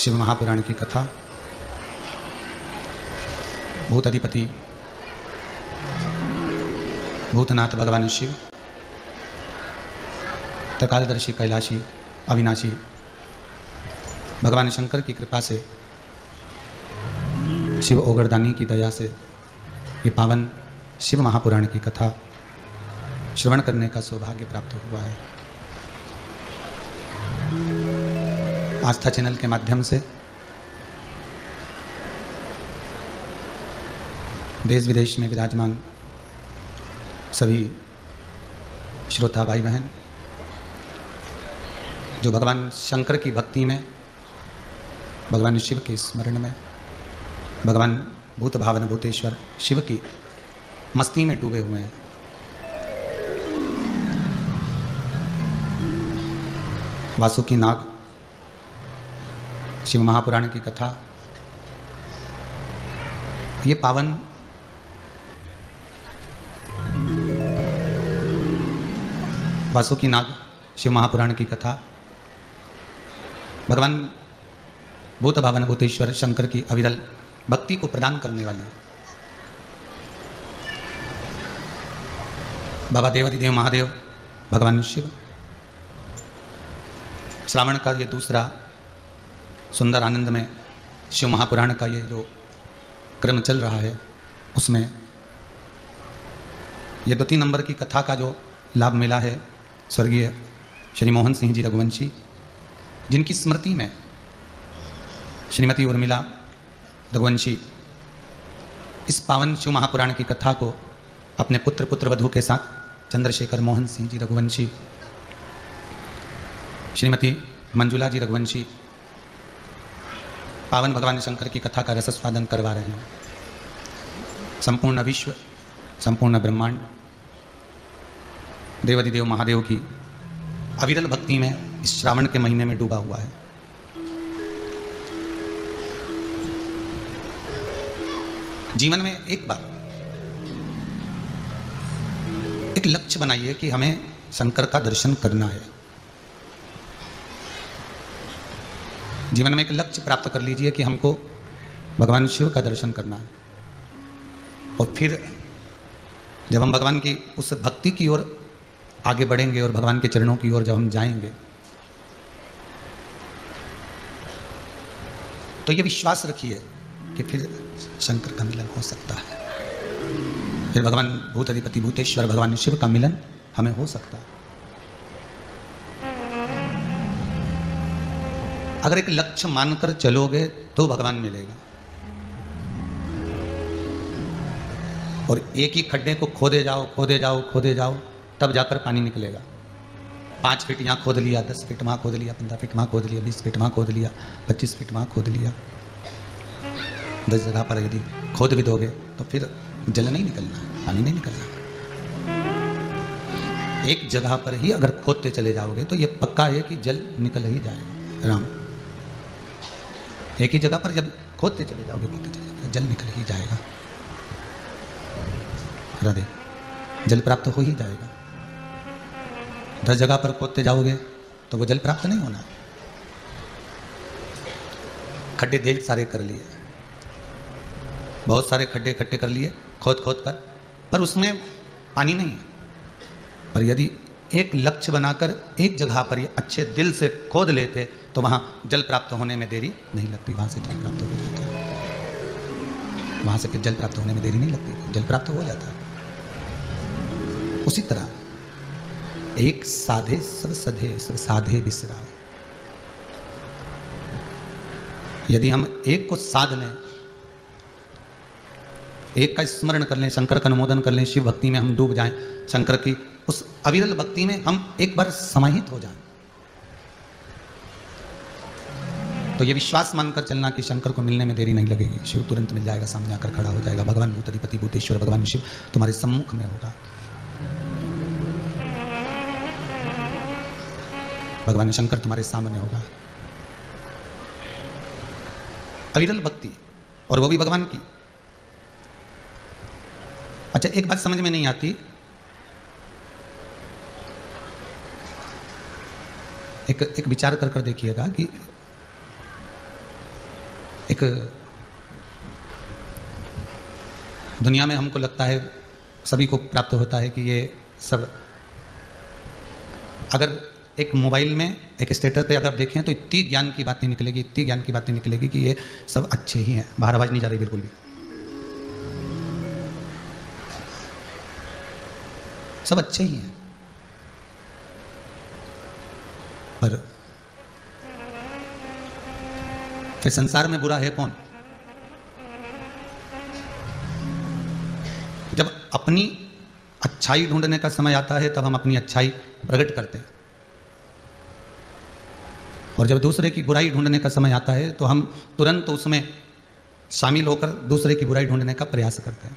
शिव महापुराण की कथा। भूत अधिपति भूतनाथ भगवान शिव, त्रिकालदर्शी कैलाशी अविनाशी भगवान शंकर की कृपा से, शिव ओगरदानी की दया से ये पावन शिव महापुराण की कथा श्रवण करने का सौभाग्य प्राप्त हुआ है। आस्था चैनल के माध्यम से देश विदेश में विराजमान सभी श्रोता भाई बहन जो भगवान शंकर की भक्ति में, भगवान शिव के स्मरण में, भगवान भूत भावन भूतेश्वर शिव की मस्ती में डूबे हुए हैं। वासुकी नाग शिव महापुराण की कथा, ये पावन वासुकी नाग शिव महापुराण की कथा भगवान भूत भावन भूतेश्वर शंकर की अविरल भक्ति को प्रदान करने वाली है। बाबा देवाधिदेव महादेव भगवान शिव श्रावण का ये दूसरा सुंदर आनंद में शिव महापुराण का ये जो क्रम चल रहा है, उसमें ये 2-3 नंबर की कथा का जो लाभ मिला है स्वर्गीय श्री मोहन सिंह जी रघुवंशी, जिनकी स्मृति में श्रीमती उर्मिला रघुवंशी इस पावन शिव महापुराण की कथा को अपने पुत्रवधू के साथ चंद्रशेखर मोहन सिंह जी रघुवंशी, श्रीमती मंजुला जी रघुवंशी पावन भगवान शंकर की कथा का रसस्वादन करवा रहे हैं। संपूर्ण विश्व, संपूर्ण ब्रह्मांड देवाधिदेव महादेव की अविरल भक्ति में इस श्रावण के महीने में डूबा हुआ है। जीवन में एक बार एक लक्ष्य बनाइए कि हमें शंकर का दर्शन करना है। जीवन में एक लक्ष्य प्राप्त कर लीजिए कि हमको भगवान शिव का दर्शन करना है, और फिर जब हम भगवान की उस भक्ति की ओर आगे बढ़ेंगे और भगवान के चरणों की ओर जब हम जाएंगे, तो ये विश्वास रखिए कि फिर शंकर का मिलन हो सकता है, फिर भगवान भूत अधिपति भूतेश्वर भगवान शिव का मिलन हमें हो सकता है। अगर एक लक्ष्य मानकर चलोगे तो भगवान मिलेगा, और एक ही खड्डे को खोदे जाओ तब जाकर पानी निकलेगा। 5 फीट यहाँ खोद लिया, 10 फीट वहाँ खोद लिया, 15 फीट वहाँ खोद लिया, 20 फीट वहाँ खोद लिया, 25 फीट वहाँ खोद लिया, 10 जगह पर यदि खोद भी दोगे तो फिर जल नहीं निकलना, पानी नहीं निकलना। एक जगह पर ही अगर खोदते चले जाओगे तो ये पक्का है कि जल निकल ही जाएगा। राम, एक ही जगह पर जब खोदते चले जाओगे जल निकल ही जाएगा। राधे, जल प्राप्त हो ही जाएगा। 10 जगह पर खोदते जाओगे तो वो जल प्राप्त नहीं होना। खड्डे ढेर सारे कर लिए, बहुत सारे खड्डे इकट्ठे कर लिए खोद कर, पर उसमें पानी नहीं है। पर यदि एक लक्ष्य बनाकर एक जगह पर ये अच्छे दिल से खोद लेते तो वहाँ जल प्राप्त होने में देरी नहीं लगती, वहाँ से जल प्राप्त हो जाता है। वहाँ से फिर जल प्राप्त होने में देरी नहीं लगती, जल प्राप्त हो जाता है। उसी तरह एक साधे सब सधे, सब साधे विसराए। यदि हम एक को साध लें, एक का स्मरण कर लें, शंकर का अनुमोदन कर लें, शिव भक्ति में हम डूब जाएं, शंकर की उस अविरल भक्ति में हम एक बार समाहित हो जाएं, तो ये विश्वास मानकर चलना कि शंकर को मिलने में देरी नहीं लगेगी। शिव तुरंत मिल जाएगा, सामने आकर खड़ा हो जाएगा। भगवान भूत अधिपति भूतेश्वर भगवान शिव तुम्हारे सम्मुख में होगा। भगवान शंकर तुम्हारे सामने होगा। अविरल भक्ति, और वो भी भगवान की। अच्छा, एक बात समझ में नहीं आती, एक विचार कर देखिएगा कि एक दुनिया में हमको लगता है सभी को प्राप्त होता है कि ये सब, अगर एक मोबाइल में एक स्टेटस पे अगर देखें तो इतनी ज्ञान की बातें निकलेगी, इतनी ज्ञान की बातें निकलेगी कि ये सब अच्छे ही हैं। बाहर आवाज नहीं जा रही बिल्कुल भी। सब अच्छे ही हैं, पर फिर संसार में बुरा है कौन? जब अपनी अच्छाई ढूंढने का समय आता है तब हम अपनी अच्छाई प्रकट करते हैं, और जब दूसरे की बुराई ढूंढने का समय आता है तो हम तुरंत उसमें शामिल होकर दूसरे की बुराई ढूंढने का प्रयास करते हैं।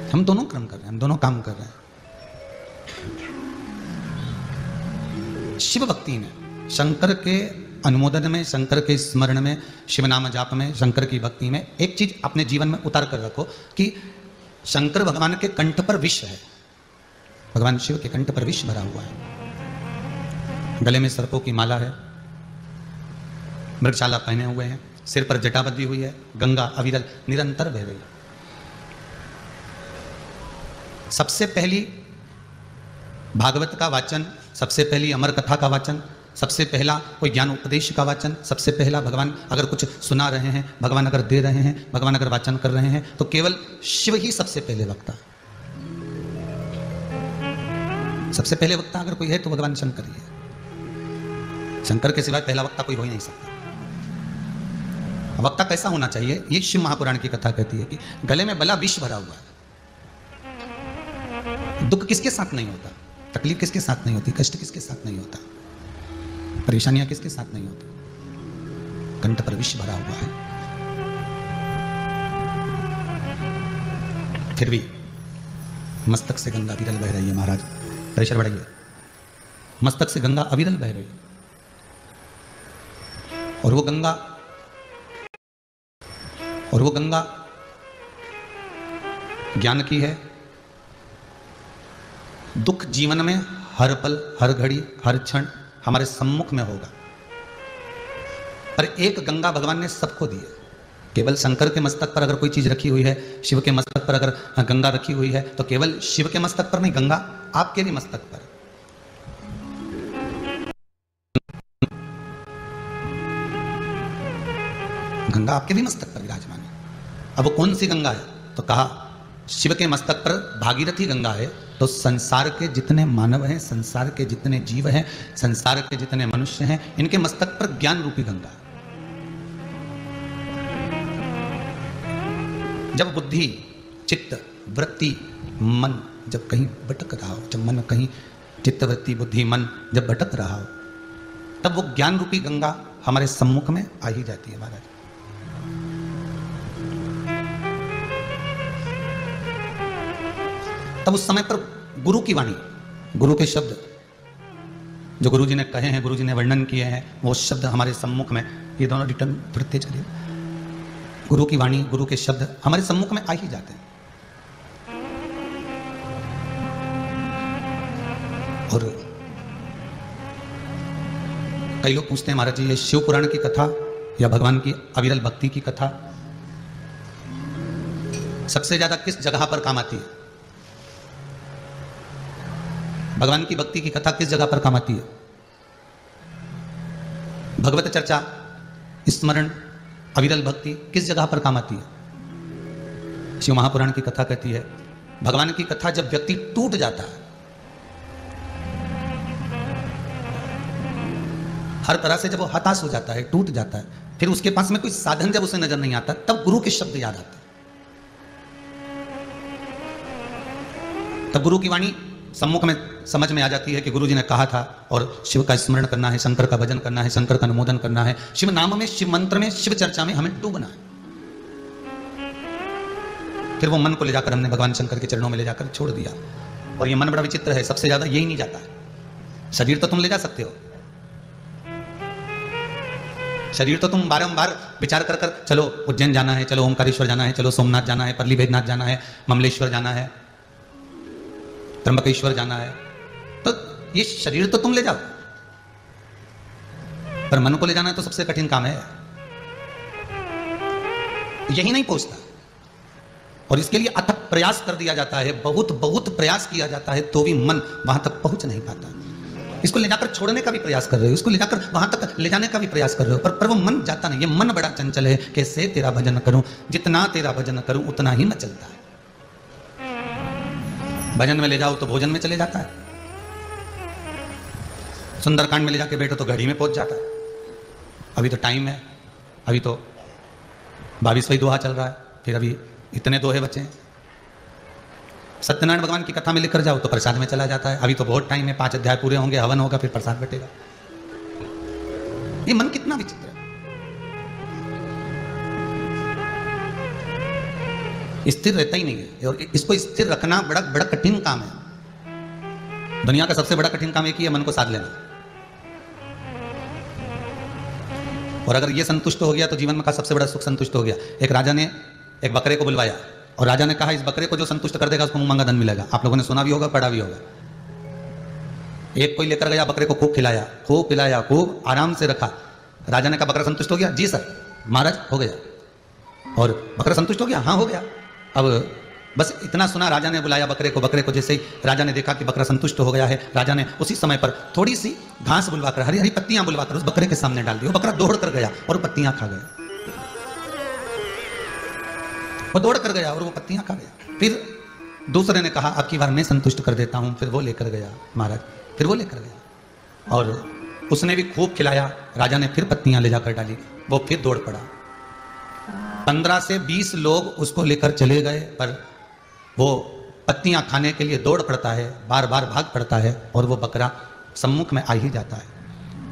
हम दोनों कर्म कर रहे हैं, हम दोनों काम कर रहे हैं। शिव भक्ति में, शंकर के अनुमोदन में, शंकर के स्मरण में, शिव नाम जाप में, शंकर की भक्ति में एक चीज अपने जीवन में उतार कर रखो कि शंकर भगवान के कंठ पर विष है, भगवान शिव के कंठ पर विष भरा हुआ है, गले में सर्पों की माला है, मृगशाला पहने हुए हैं, सिर पर जटा बंधी हुई है, गंगा अविरल निरंतर बह रही है। सबसे पहली भागवत का वाचन, सबसे पहली अमर कथा का वाचन, सबसे पहला कोई ज्ञान उपदेश का वाचन, सबसे पहला भगवान अगर कुछ सुना रहे हैं, भगवान अगर दे रहे हैं, भगवान अगर वाचन कर रहे हैं तो केवल शिव ही सबसे पहले वक्ता। सबसे पहले वक्ता अगर कोई है तो भगवान शंकर ही है। शंकर के सिवाय पहला वक्ता कोई हो ही नहीं सकता। वक्ता कैसा होना चाहिए? ये शिव महापुराण की कथा कहती है कि गले में बला विष भरा हुआ है। दुख किसके साथ नहीं होता, तकलीफ किसके साथ नहीं होती, कष्ट किसके साथ नहीं होता, परेशानियां किसके साथ नहीं होती, कंठ पर विष भरा हुआ है। फिर भी मस्तक से गंगा अविरल बह रही है। महाराज प्रेशर बढ़ाइए। मस्तक से गंगा अविरल बह रही है, और वो गंगा ज्ञान की है। दुख जीवन में हर पल, हर घड़ी, हर क्षण हमारे सम्मुख में होगा, पर एक गंगा भगवान ने सबको दी है। केवल शंकर के मस्तक पर अगर कोई चीज रखी हुई है, शिव के मस्तक पर अगर गंगा रखी हुई है, तो केवल शिव के मस्तक पर नहीं, गंगा आपके भी मस्तक पर। गंगा आपके भी मस्तक पर विराजमान है। अब वो कौन सी गंगा है? तो कहा शिव के मस्तक पर भागीरथी गंगा है। तो संसार के जितने मानव हैं, संसार के जितने जीव हैं, संसार के जितने मनुष्य हैं, इनके मस्तक पर ज्ञान रूपी गंगा। जब बुद्धि, चित्त, वृत्ति, मन जब कहीं भटक रहा हो, जब मन कहीं, चित्त, वृत्ति, बुद्धि, मन जब भटक रहा हो, तब वो ज्ञान रूपी गंगा हमारे सम्मुख में आ ही जाती है। महाराज तब उस समय पर गुरु की वाणी, गुरु के शब्द जो गुरु जी ने कहे हैं, गुरु जी ने वर्णन किए हैं, वो शब्द हमारे सम्मुख में, ये दोनों रिटर्न फिरते चलिए, गुरु की वाणी, गुरु के शब्द हमारे सम्मुख में आ ही जाते हैं। और कई लोग पूछते हैं महाराज जी ये शिव पुराण की कथा या भगवान की अविरल भक्ति की कथा सबसे ज्यादा किस जगह पर काम आती है? भगवान की भक्ति की कथा किस जगह पर काम आती है? भगवत चर्चा, स्मरण, अविरल भक्ति किस जगह पर काम आती है? शिव महापुराण की कथा कहती है भगवान की कथा जब व्यक्ति टूट जाता है, हर तरह से जब वो हताश हो जाता है, टूट जाता है, फिर उसके पास में कोई साधन जब उसे नजर नहीं आता, तब गुरु के शब्द याद आते हैं। तब गुरु की वाणी सम्मुख में समझ में आ जाती है कि गुरु जी ने कहा था, और शिव का स्मरण करना है, शंकर का भजन करना है, शंकर का अनुमोदन करना है, शिव नाम में, शिव मंत्र में, शिव चर्चा में हमें डूबना है। फिर वो मन को ले जाकर हमने भगवान शंकर के चरणों में ले जाकर छोड़ दिया। और ये मन बड़ा विचित्र है, सबसे ज्यादा यही नहीं जाता है। शरीर तो तुम ले जा सकते हो, शरीर तो तुम बारंबार विचार कर कर, चलो उज्जैन जाना है, चलो ओमकारेश्वर जाना है, चलो सोमनाथ जाना है, परली बैजनाथ जाना है, ममलेश्वर जाना है, त्र्यंबकेश्वर जाना है, तो ये शरीर तो तुम ले जाओ, पर मन को ले जाना तो सबसे कठिन काम है। यही नहीं पहुंचता, और इसके लिए अथक प्रयास कर दिया जाता है, बहुत बहुत प्रयास किया जाता है, तो भी मन वहां तक पहुंच नहीं पाता। इसको ले जाकर छोड़ने का भी प्रयास कर रहे हो, इसको ले जाकर वहां तक ले जाने का भी प्रयास कर रहे हो, पर वो मन जाता नहीं। ये मन बड़ा चंचल है, कैसे तेरा भजन करूं, जितना तेरा भजन करूं उतना ही मैं चलता है। भजन में ले जाओ तो भोजन में चले जाता है, सुंदरकांड में ले जाके बैठो तो घड़ी में पहुंच जाता है। अभी तो टाइम है, अभी तो 22वां दोहा चल रहा है, फिर अभी इतने दोहे बचे हैं। सत्यनारायण भगवान की कथा में लिख कर जाओ तो प्रसाद में चला जाता है, अभी तो बहुत टाइम है, 5 अध्याय पूरे होंगे, हवन होगा, फिर प्रसाद बटेगा। ये मन कितना विचित्र है, स्थिर रहता ही नहीं है, और इसको स्थिर रखना बड़ा बड़ा कठिन काम है। दुनिया का सबसे बड़ा कठिन काम एक ही है, मन को साध लेना। और अगर ये संतुष्ट हो गया तो जीवन में का सबसे बड़ा सुख संतुष्ट हो गया। एक राजा ने एक बकरे को बुलवाया और राजा ने कहा इस बकरे को जो संतुष्ट कर देगा उसको मुंह मांगा धन मिलेगा। आप लोगों ने सुना भी होगा, पढ़ा भी होगा। एक कोई लेकर गया, बकरे को खूब खिलाया, खूब पिलाया, खूब आराम से रखा। राजा ने कहा बकरा संतुष्ट हो गया? जी सर महाराज हो गया। और बकरा संतुष्ट हो गया? हाँ हो गया। अब बस इतना सुना, राजा ने बुलाया बकरे को। बकरे को जैसे ही राजा ने देखा कि बकरा संतुष्ट हो गया है, राजा ने उसी समय पर थोड़ी सी घास बुलवाकर, हरी हरी पत्तियां बुलवाकर उस बकरे के सामने डाल दी। वो बकरा दौड़ कर गया और पत्तियां खा गया। वो दौड़ कर गया और वो पत्तियां खा गया। फिर दूसरे ने कहा अब की बार मैं संतुष्ट कर देता हूं। फिर वो लेकर गया महाराज, फिर वो लेकर गया और उसने भी खूब खिलाया। राजा ने फिर पत्तियां ले जाकर डाली, वो फिर दौड़ पड़ा। 15 से 20 लोग उसको लेकर चले गए, पर वो पत्तियां खाने के लिए दौड़ पड़ता है, बार बार भाग पड़ता है और वो बकरा सम्मुख में आ ही जाता है।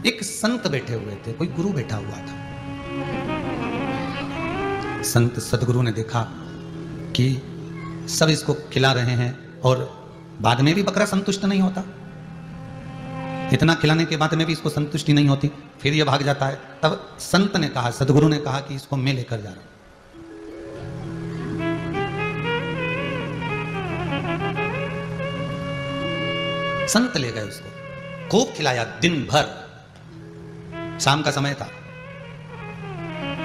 एक संत बैठे हुए थे, कोई गुरु बैठा हुआ था। संत सदगुरु ने देखा कि सब इसको खिला रहे हैं और बाद में भी बकरा संतुष्ट नहीं होता, इतना खिलाने के बाद में भी इसको संतुष्टि नहीं होती, फिर ये भाग जाता है। तब संत ने कहा, सदगुरु ने कहा कि इसको मैं लेकर जा रहा हूं। संत ले गए उसको, खूब खिलाया दिन भर। शाम का समय था,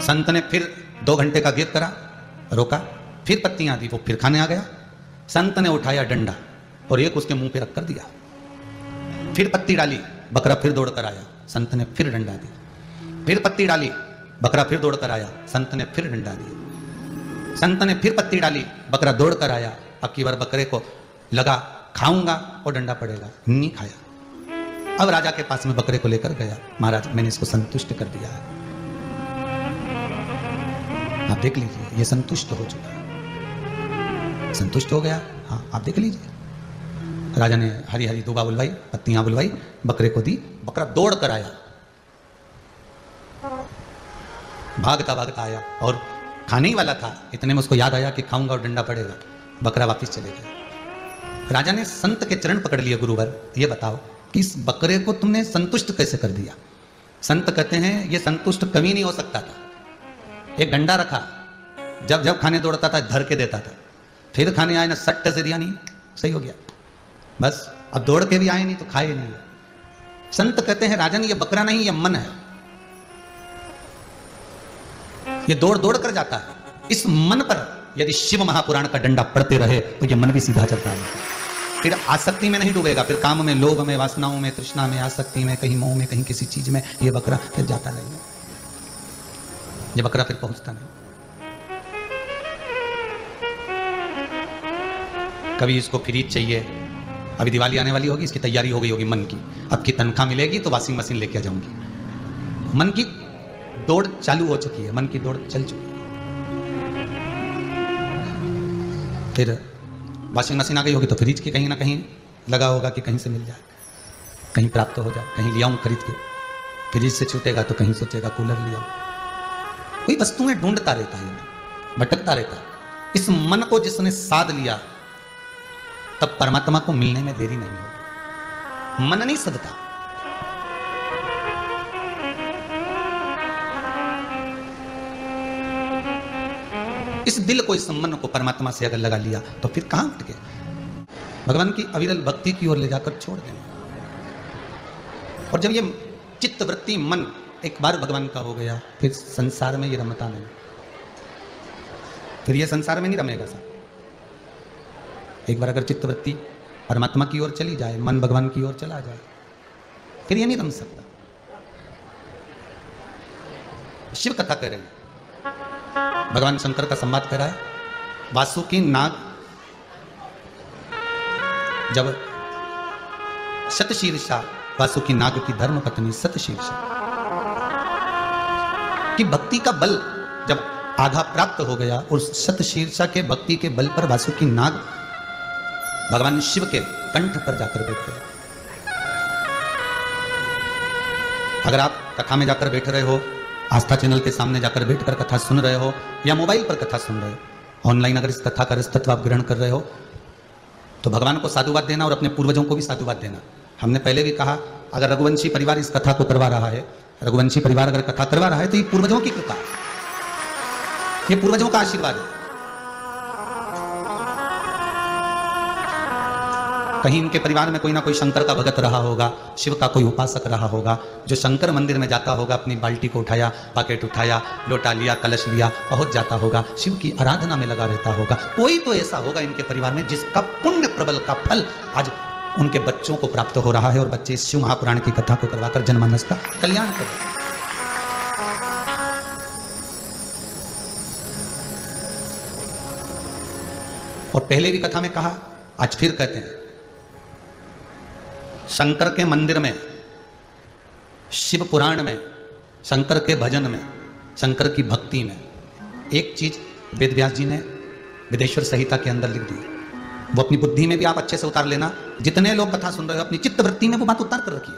संत ने फिर 2 घंटे का गैप करा, रोका, फिर पत्तियां दी, वो फिर खाने आ गया। संत ने उठाया डंडा और एक उसके मुंह पे रख कर दिया, फिर पत्ती डाली, बकरा फिर दौड़ कर आया। संत ने फिर डंडा दिया, फिर पत्ती डाली, बकरा फिर दौड़ कर आया। संत ने फिर डंडा दिया, संत ने फिर पत्ती डाली, बकरा दौड़ कर आया। अब की बार बकरे को लगा खाऊंगा और डंडा पड़ेगा, नहीं खाया। अब राजा के पास में बकरे को लेकर गया, महाराज मैंने इसको संतुष्ट कर दिया है, आप देख लीजिए ये संतुष्ट हो चुका है। संतुष्ट हो गया? हाँ आप देख लीजिए। राजा ने हरी हरी दूबा बुलवाई, पत्तियां बुलवाई, बकरे को दी, बकरा दौड़ कर आया, भागता भागता आया और खाने ही वाला था। इतने में उसको याद आया कि खाऊंगा और डंडा पड़ेगा, बकरा वापिस चले गया। राजा ने संत के चरण पकड़ लिए, गुरुवर ये बताओ कि इस बकरे को तुमने संतुष्ट कैसे कर दिया? संत कहते हैं ये संतुष्ट कभी नहीं हो सकता था। एक डंडा रखा, जब जब खाने दौड़ता था धर के देता था, फिर खाने आए ना सट्ट से दिया, नहीं सही हो गया, बस अब दौड़ के भी आए नहीं तो खाए नहीं। संत कहते हैं राजन ये बकरा नहीं, ये मन है, ये दौड़ दौड़ कर जाता है। इस मन पर यदि शिव महापुराण का डंडा पड़ते रहे तो ये मन भी सीधा चलता है, फिर आसक्ति में नहीं डूबेगा, फिर काम में, लोभ में, वासनाओं में, तृष्णा में, आसक्ति में, कहीं मोह में, कहीं किसी चीज में ये बकरा फिर जाता नहीं, ये बकरा फिर पहुंचता नहीं। कभी इसको फ्रीज चाहिए, अभी दिवाली आने वाली होगी, इसकी तैयारी हो गई होगी मन की, अब की तनख्वाह मिलेगी तो वॉशिंग मशीन लेके आ जाऊंगी। मन की दौड़ चालू हो चुकी है, मन की दौड़ चल चुकी है। फिर वॉशिंग मशीन आ गई होगी तो फ्रिज की कहीं ना कहीं लगा होगा कि कहीं से मिल जाए, कहीं प्राप्त हो जाए, कहीं ले आऊं खरीद के। फ्रिज से छूटेगा तो कहीं सोचेगा कूलर ले आऊं। कोई वस्तुएं ढूंढता रहता है, भटकता रहता है। इस मन को जिसने साध लिया तब परमात्मा को मिलने में देरी नहीं होगी। मन नहीं सदता, इस दिल को, इस मन को परमात्मा से अगर लगा लिया तो फिर कहां भटके? भगवान की अविरल भक्ति की ओर ले जाकर छोड़ देना। और जब ये चित्त वृत्ति मन एक बार भगवान का हो गया, फिर संसार में ये रमता नहीं। फिर ये संसार में नहीं रमेगा साहब। एक बार अगर चित्तवृत्ति परमात्मा की ओर चली जाए, मन भगवान की ओर चला जाए, फिर ये नहीं रम सकता। शिव कथा कह रहे हैं, भगवान शंकर का संवाद कर रहा है। वासुकी नाग जब शतशीर्षा, वासुकी नाग की धर्म पत्नी शतशीर्षा की भक्ति का बल जब आधा प्राप्त हो गया, और शतशीर्षा के भक्ति के बल पर वासुकी नाग भगवान शिव के कंठ पर जाकर बैठ गए। अगर आप कथा में जाकर बैठ रहे हो, आस्था चैनल के सामने जाकर बैठकर कथा सुन रहे हो, या मोबाइल पर कथा सुन रहे हो, ऑनलाइन अगर इस कथा का रसतत्व आप ग्रहण कर रहे हो, तो भगवान को साधुवाद देना और अपने पूर्वजों को भी साधुवाद देना। हमने पहले भी कहा, अगर रघुवंशी परिवार इस कथा को करवा रहा है, रघुवंशी परिवार अगर कथा करवा रहा है, तो ये पूर्वजों की कृपा, ये पूर्वजों का आशीर्वाद है। कहीं इनके परिवार में कोई ना कोई शंकर का भगत रहा होगा, शिव का कोई उपासक रहा होगा, जो शंकर मंदिर में जाता होगा, अपनी बाल्टी को उठाया, पैकेट उठाया, लोटा लिया, कलश लिया, पहुंच जाता होगा, शिव की आराधना में लगा रहता होगा। कोई तो ऐसा होगा इनके परिवार में जिसका पुण्य प्रबल का फल आज उनके बच्चों को प्राप्त हो रहा है, और बच्चे इस शिव महापुराण की कथा को करवाकर जनमानस का कल्याण कर रहे हैं। और पहले भी कथा में कहा, आज फिर कहते हैं, शंकर के मंदिर में, शिव पुराण में, शंकर के भजन में, शंकर की भक्ति में एक चीज वेद व्यास जी ने वेदेश्वर संहिता के अंदर लिख दी। वो अपनी बुद्धि में भी आप अच्छे से उतार लेना। जितने लोग कथा सुन रहे हो, अपनी चित्त वृत्ति में वो बात उतार कर रखिए।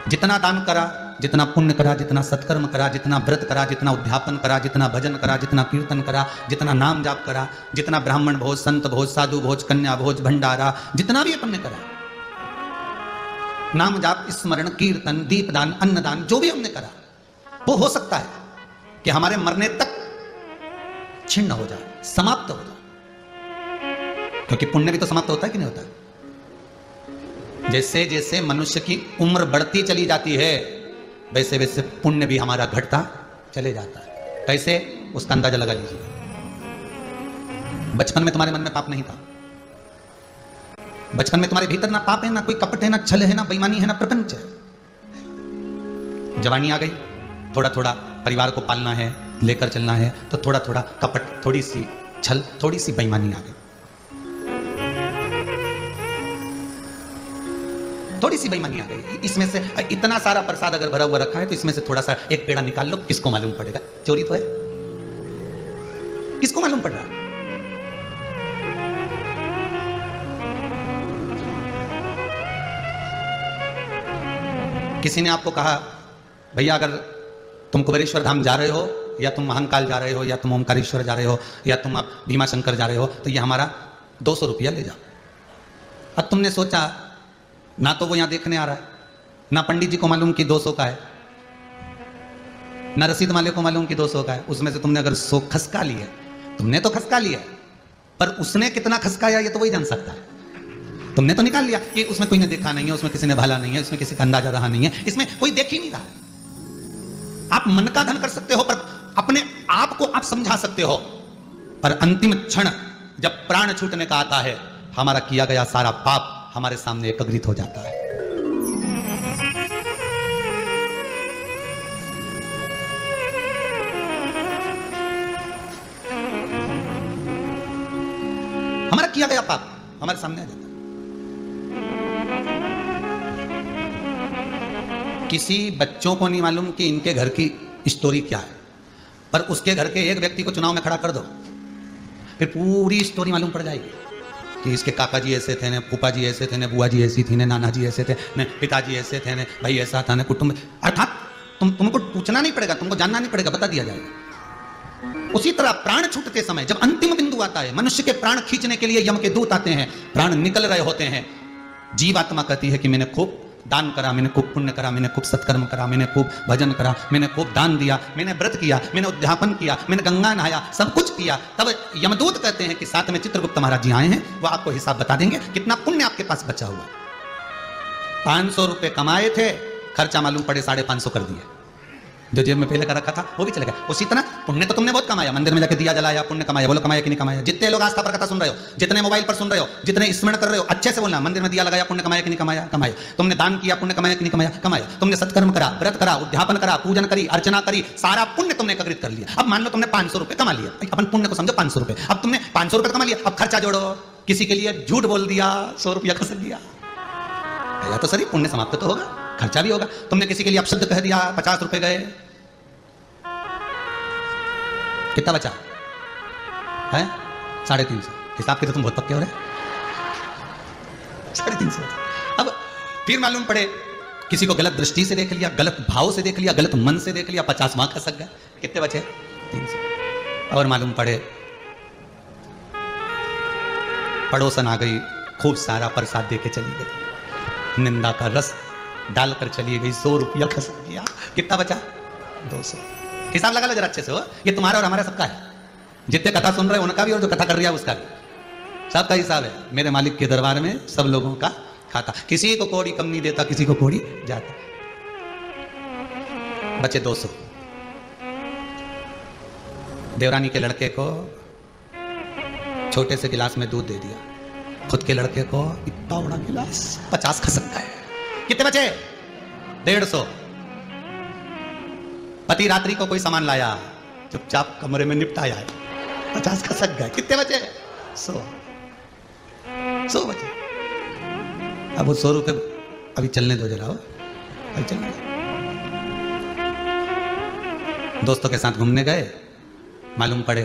जितना दान करा, जितना पुण्य करा, जितना सत्कर्म करा, जितना व्रत करा, जितना उद्यापन करा, जितना भजन करा, जितना कीर्तन करा, जितना नाम जाप करा, जितना ब्राह्मण भोज, संत भोज, साधु भोज, कन्या भोज, भंडारा, जितना भी अपन ने करा, नाम जाप, स्मरण, कीर्तन, दीपदान, अन्नदान, जो भी हमने करा, वो हो सकता है कि हमारे मरने तक छिन्न हो जाए, समाप्त हो जाए। क्योंकि पुण्य भी तो समाप्त होता है कि नहीं होता है? जैसे जैसे मनुष्य की उम्र बढ़ती चली जाती है, वैसे वैसे पुण्य भी हमारा घटता चले जाता है। कैसे? उसका अंदाजा लगा लीजिए। बचपन में तुम्हारे मन में पाप नहीं था, बचपन में तुम्हारे भीतर ना पाप है, ना कोई कपट है, ना छल है, ना बेईमानी है, ना प्रपंच है। जवानी आ गई, थोड़ा थोड़ा परिवार को पालना है, लेकर चलना है, तो थोड़ा थोड़ा कपट, थोड़ी सी छल, थोड़ी सी बेईमानी आ गई, थोड़ी सी बेईमानी आ गई। इसमें से इतना सारा प्रसाद अगर भरा हुआ रखा है, तो इसमें से थोड़ा सा एक पेड़ा निकाल लो, किसको मालूम पड़ेगा? चोरी तो है, किसको मालूम पड़ रहा है? किसी ने आपको कहा, भैया अगर तुम कुबेरेश्वर धाम जा रहे हो, या तुम महाकाल जा रहे हो, या तुम ओमकारेश्वर जा रहे हो, या तुम अब भीमा शंकर जा रहे हो, तो ये हमारा 200 रुपया ले जाओ। अब तुमने सोचा, ना तो वो यहां देखने आ रहा है, ना पंडित जी को मालूम कि 200 का है, ना रसीद वाले को मालूम कि 200 का है। उसमें से तुमने अगर 100 खसका लिया, तुमने तो खसका लिया, पर उसने कितना खसकाया ये तो वही जान सकता है। तुमने तो निकाल लिया कि उसमें कोई ने देखा नहीं है, उसमें किसी ने भाला नहीं है, इसमें किसी का अंदाजा रहा नहीं है, इसमें कोई देख ही नहीं रहा। आप मन का धन कर सकते हो, पर अपने आप को आप समझा सकते हो, पर अंतिम क्षण जब प्राण छूटने का आता है, हमारा किया गया सारा पाप हमारे सामने एकत्रित हो जाता है। हमारा किया गया पाप हमारे सामने आ जाता है। किसी बच्चों को नहीं मालूम कि इनके घर की स्टोरी क्या है, पर उसके घर के एक व्यक्ति को चुनाव में खड़ा कर दो, फिर पूरी स्टोरी मालूम पड़ जाएगी कि इसके काका जी ऐसे थे, ने फूफा जी ऐसे थे, ने बुआ जी ऐसी थी, ने नाना जी ऐसे थे, ने पिताजी ऐसे थे, ने भाई ऐसा था, ने कुटुंब। अर्थात तुमको पूछना नहीं पड़ेगा, तुमको जानना नहीं पड़ेगा, बता दिया जाएगा। उसी तरह प्राण छूटते समय जब अंतिम बिंदु आता है, मनुष्य के प्राण खींचने के लिए यम के दूत आते हैं, प्राण निकल रहे होते हैं, जीवात्मा कहती है कि मैंने खूब दान करा, मैंने खूब पुण्य करा, मैंने खूब सत्कर्म करा, मैंने खूब भजन करा, मैंने खूब दान दिया, मैंने व्रत किया, मैंने उद्यापन किया, मैंने गंगा नहाया, सब कुछ किया। तब यमदूत कहते हैं कि साथ में चित्रगुप्त महाराज जी आए हैं, वो आपको हिसाब बता देंगे कितना पुण्य आपके पास बचा हुआ। 500 रुपए कमाए थे, खर्चा मालूम पड़े 550 कर दिए। जो जेब में पहले का रखा था वो भी चले गया। उसी तरह पुण्य तो तुमने बहुत कमाया, मंदिर में जाके दिया जलाया, पुण्य कमाया। बोलो कमाया कि नहीं कमाया? जितने लोग आस्था पर कथा सुन रहे हो, जितने मोबाइल पर सुन रहे हो, जितने स्मरण कर रहे हो, अच्छे से बोलना, मंदिर में दिया लगाया, पुण्य कमाया कि नहीं कमाया? कमाया। तुमने दान किया, पुण्य कमाया कि नहीं कमाया? कमाया। तुमने सत्कर्म करा, व्रत करा, उद्यापन करा, पूजन करी, अर्चना करी, सारा पुण्य तुमने एकत्रित कर लिया। अब मान लो तुमने 500 रुपए कमा लिया, अपन पुण्य को समझो 500 रुपए। अब तुमने 500 रुपए कमा लिया, अब खर्चा जोड़ो। किसी के लिए झूठ बोल दिया, 100 रुपया खर्च दिया, या तो सही पुण्य समाप्त तो होगा, खर्चा भी होगा। तुमने किसी के लिए अपशब्द कह दिया, 50 रुपए गए, कितना बचा है? 350। हिसाब के तो तुम बहुत पक्के हो रहे। 350। अब फिर मालूम पड़े किसी को गलत दृष्टि से देख लिया, गलत भाव से देख लिया, गलत मन से देख लिया, 50 वहां खसक गए, कितने बचे? 300। और मालूम पड़े पड़ोसन आ गई, खूब सारा प्रसाद दे के चली गई, निंदा का रस डालकर चली गई, 100 रुपया खसक गया, कितना बचा? 200। हिसाब लगा लो जरा अच्छे से हो, ये तुम्हारा और हमारा सबका है। जितने कथा सुन रहे हैं उनका भी और जो कथा कर रहा है उसका भी, सबका हिसाब है मेरे मालिक के दरबार में, सब लोगों का खाता। किसी को कौड़ी कम नहीं देता, किसी को कौड़ी जाता। बचे 200। देवरानी के लड़के को छोटे से गिलास में दूध दे दिया, खुद के लड़के को इतना बड़ा गिलास, 50 खसक गए, कितने बचे? 150। पति रात्रि को कोई सामान लाया, चुपचाप कमरे में निपटाया है, 50 खसक गए, कितने बचे? 100 बचे। अब वो 100 रुपये अभी चलने दो जरा, अभी चलने दो। दोस्तों के साथ घूमने गए, मालूम पड़े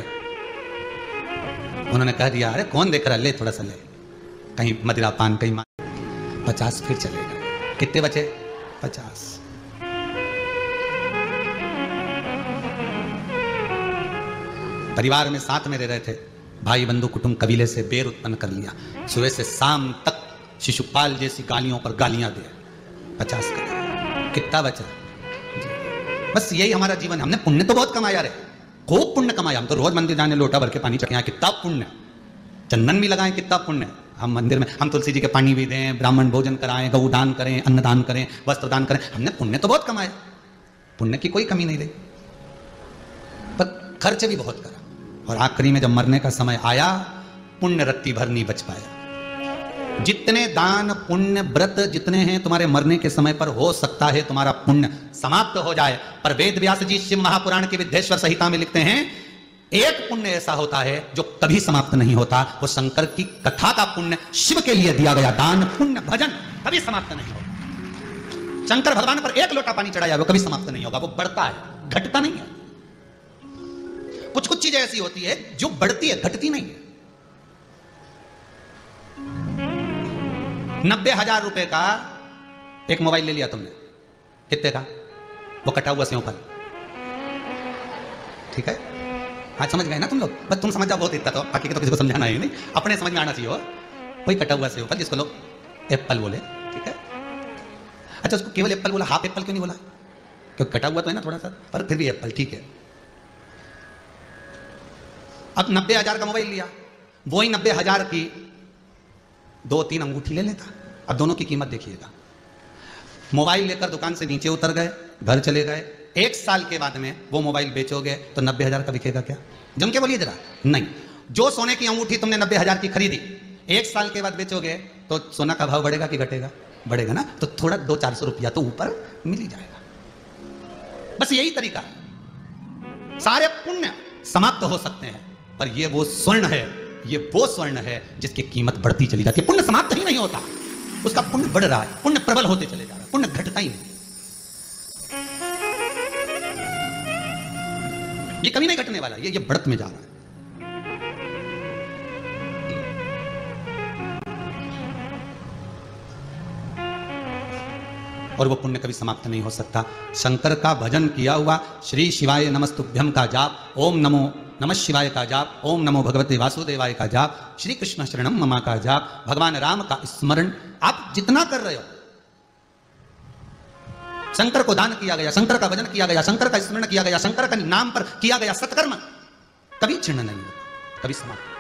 उन्होंने कह दिया, अरे कौन देख रहा, ले थोड़ा सा ले, कहीं मदिरा पान, कहीं 50 फिर चले गए, कितने बचे? 50। परिवार में साथ में रह रहे थे, भाई बंधु कुटुंब कबीले से बेर उत्पन्न कर लिया, सुबह से शाम तक शिशुपाल जैसी गालियों पर गालियां दे, 50 कर, कितना बचा? बस यही हमारा जीवन है। हमने पुण्य तो बहुत कमाया रे, खूब पुण्य कमाया। हम तो रोज मंदिर जाने लोटा भर के पानी चढ़े, कितना पुण्य, चंदन भी लगाएं, कितना पुण्य। हम मंदिर में हम तुलसी जी के पानी भी दें, ब्राह्मण भोजन कराएं, गौ दान करें, अन्न दान करें, वस्त्र दान करें, हमने पुण्य तो बहुत कमाया, पुण्य की कोई कमी नहीं रही, पर खर्च भी बहुत करा। और आखिरी में जब मरने का समय आया, पुण्य रत्ती भर नहीं बच पाया। जितने दान पुण्य व्रत जितने हैं तुम्हारे मरने के समय पर, हो सकता है तुम्हारा पुण्य समाप्त हो जाए, पर वेद व्यास जी शिव महापुराण की विद्येश्वर संहिता में लिखते हैं, एक पुण्य ऐसा होता है जो कभी समाप्त नहीं होता, वो शंकर की कथा का पुण्य, शिव के लिए दिया गया दान पुण्य भजन कभी समाप्त नहीं होगा। शंकर भगवान पर एक लोटा पानी चढ़ाया, वो कभी समाप्त नहीं होगा, वो बढ़ता है, घटता नहीं है। कुछ कुछ चीजें ऐसी होती है जो बढ़ती है, घटती नहीं है। 90,000 रुपए का एक मोबाइल ले लिया तुमने, कितने का? वो कटा हुआ सेव फल, ठीक है? हाँ समझ गए ना तुम लोग, बस तुम समझ जाओ बहुत इतना, तो बाकी के तो किसी को समझाना है नहीं, अपने समझ में आना चाहिए। कोई कटा हुआ सेव फल जिसको लोग एप्पल बोले, ठीक है? अच्छा उसको केवल एप्पल बोला, हाफ एप्पल क्यों नहीं बोला? क्योंकि कटा हुआ तो है ना थोड़ा सा, पर फिर भी एप्पल, ठीक है। अब 90,000 का मोबाइल लिया, वही 90,000 की 2-3 अंगूठी ले लेता। अब दोनों की कीमत देखिएगा, मोबाइल लेकर दुकान से नीचे उतर गए, घर चले गए, 1 साल के बाद में वो मोबाइल बेचोगे तो 90,000 का बिकेगा क्या? जम के बोलिए जरा। नहीं, जो सोने की अंगूठी तुमने 90,000 की खरीदी, 1 साल के बाद बेचोगे तो सोना का भाव बढ़ेगा कि घटेगा? बढ़ेगा ना, तो थोड़ा 200-400 रुपया तो ऊपर मिल ही जाएगा। बस यही तरीका, सारे पुण्य समाप्त हो सकते हैं, पर ये वो स्वर्ण है, ये वो स्वर्ण है जिसकी कीमत बढ़ती चली जाती है। पुण्य समाप्त ही नहीं होता, उसका पुण्य बढ़ रहा है, पुण्य प्रबल होते चले जा रहा है, पुण्य घटता ही नहीं। ये कभी नहीं घटने वाला, ये बढ़त में जा रहा है। और वो पुण्य कभी समाप्त नहीं हो सकता। शंकर का भजन किया हुआ श्री शिवाय नमस्तुभ्यम का जाप, ओम नमो नमः शिवाय का जाप, ओम नमो भगवते वासुदेवाय का जाप, श्री कृष्ण शरणम ममा का जाप, भगवान राम का स्मरण आप जितना कर रहे हो, शंकर को दान किया गया, शंकर का भजन किया गया, शंकर का स्मरण किया गया, शंकर का नाम पर किया गया सत्कर्म कभी क्षीण नहीं होता, कभी समाप्त।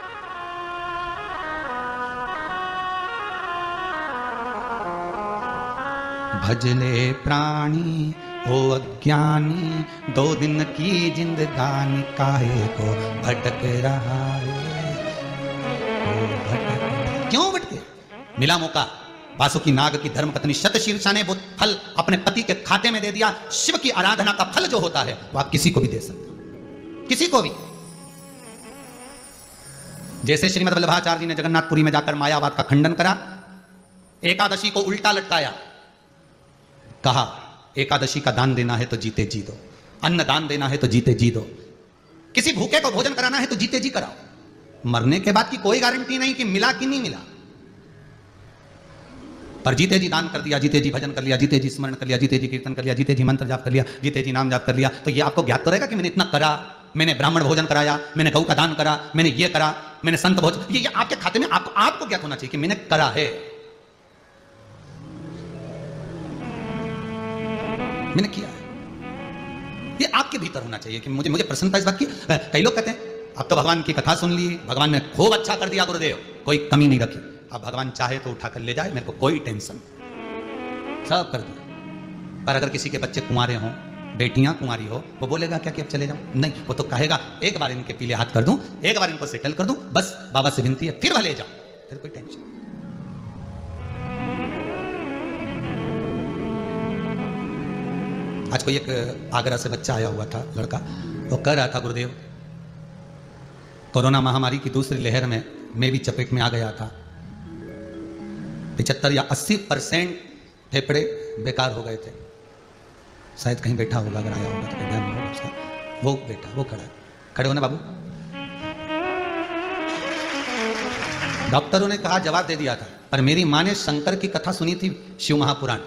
भजले प्राणी हो अज्ञानी, 2 दिन की जिंदगानी काहे को भटक रहा है, क्यों भटके? मिला मौका, वासुकी नाग की धर्मपत्नी शतशीर्षा ने वो फल अपने पति के खाते में दे दिया। शिव की आराधना का फल जो होता है वो आप किसी को भी दे सकते हो, किसी को भी। जैसे श्रीमद वल्लभाचार्य जी ने जगन्नाथपुरी में जाकर मायावाद का खंडन करा, एकादशी को उल्टा लटकाया, कहा एकादशी का दान देना है तो जीते जी दो, अन्न दान देना है तो जीते जी दो, किसी भूखे को भोजन कराना है तो जीते जी कराओ। मरने के बाद की कोई गारंटी नहीं कि मिला कि नहीं मिला, पर जीते जी दान कर दिया, जीते जी भजन कर लिया, जीते जी स्मरण कर लिया, जीते जी कीर्तन कर लिया, जीते जी मंत्र जाप कर लिया, जीते जी नाम जाप कर लिया, तो ये आपको ज्ञात तो रहेगा कि मैंने इतना करा, मैंने ब्राह्मण भोजन कराया, मैंने गौ का दान करा, मैंने ये करा, मैंने संत भोजन, ये आपके खाते में आपको ज्ञात होना चाहिए कि मैंने करा है, मैंने किया है। ये आपके भीतर होना चाहिए कि मुझे प्रसन्नता इस बात की। कई लोग कहते हैं अब तो भगवान की कथा सुन ली, भगवान ने खूब अच्छा कर दिया गुरुदेव, कोई कमी नहीं रखी, अब भगवान चाहे तो उठाकर ले जाए, मेरे को कोई टेंशन, सब कर दिया। पर अगर किसी के बच्चे कुंवारे हों, बेटियां कुंवारी हो, वो बोलेगा क्या कि अब चले जाऊं? नहीं, वो तो कहेगा एक बार इनके पीले हाथ कर दूं, एक बार इनको सेटल कर दूं, बस बाबा से विनती है, फिर भले जाओ, फिर कोई टेंशन। आज कोई एक आगरा से बच्चा आया हुआ था, लड़का, वो कह रहा था गुरुदेव कोरोना महामारी की दूसरी लहर में मैं भी चपेट में आ गया था, 75 या 80% फेफड़े बेकार हो गए थे, शायद कहीं बैठा होगा, अगर आया होगा तो ध्यान होगा उसका, वो बैठा, वो खड़े होना बाबू। डॉक्टरों ने कहा, जवाब दे दिया था, पर मेरी माँ ने शंकर की कथा सुनी थी, शिव महापुराण,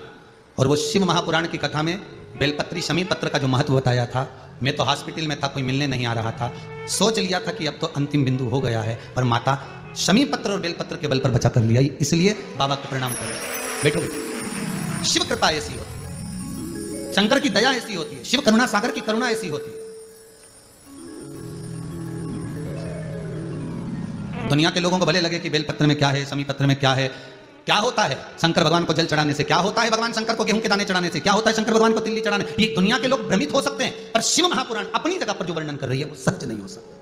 और वो शिव महापुराण की कथा में बेलपत्री शमी पत्र का जो महत्व बताया था, मैं तो हॉस्पिटल में था, कोई मिलने नहीं आ रहा था, सोच लिया था कि अब तो अंतिम बिंदु हो गया है, पर माता शमी पत्र और बेलपत्र के बल पर बचा कर लिया, इसलिए बाबा को प्रणाम करो। बैठो बैठो, शिव कृपा ऐसी होती है, शंकर की दया ऐसी होती है, शिव करुणा सागर की करुणा ऐसी होती है। दुनिया के लोगों को भले लगे कि बेलपत्र में क्या है, शमी पत्र में क्या है, क्या होता है शंकर भगवान को जल चढ़ाने से, क्या होता है भगवान शंकर को गेहूं के दाने चढ़ाने से, क्या होता है शंकर भगवान को तिल्ली चढ़ाने, ये दुनिया के लोग भ्रमित हो सकते हैं, पर शिव महापुराण अपनी जगह पर जो वर्णन कर रही है वो सच नहीं हो सकता।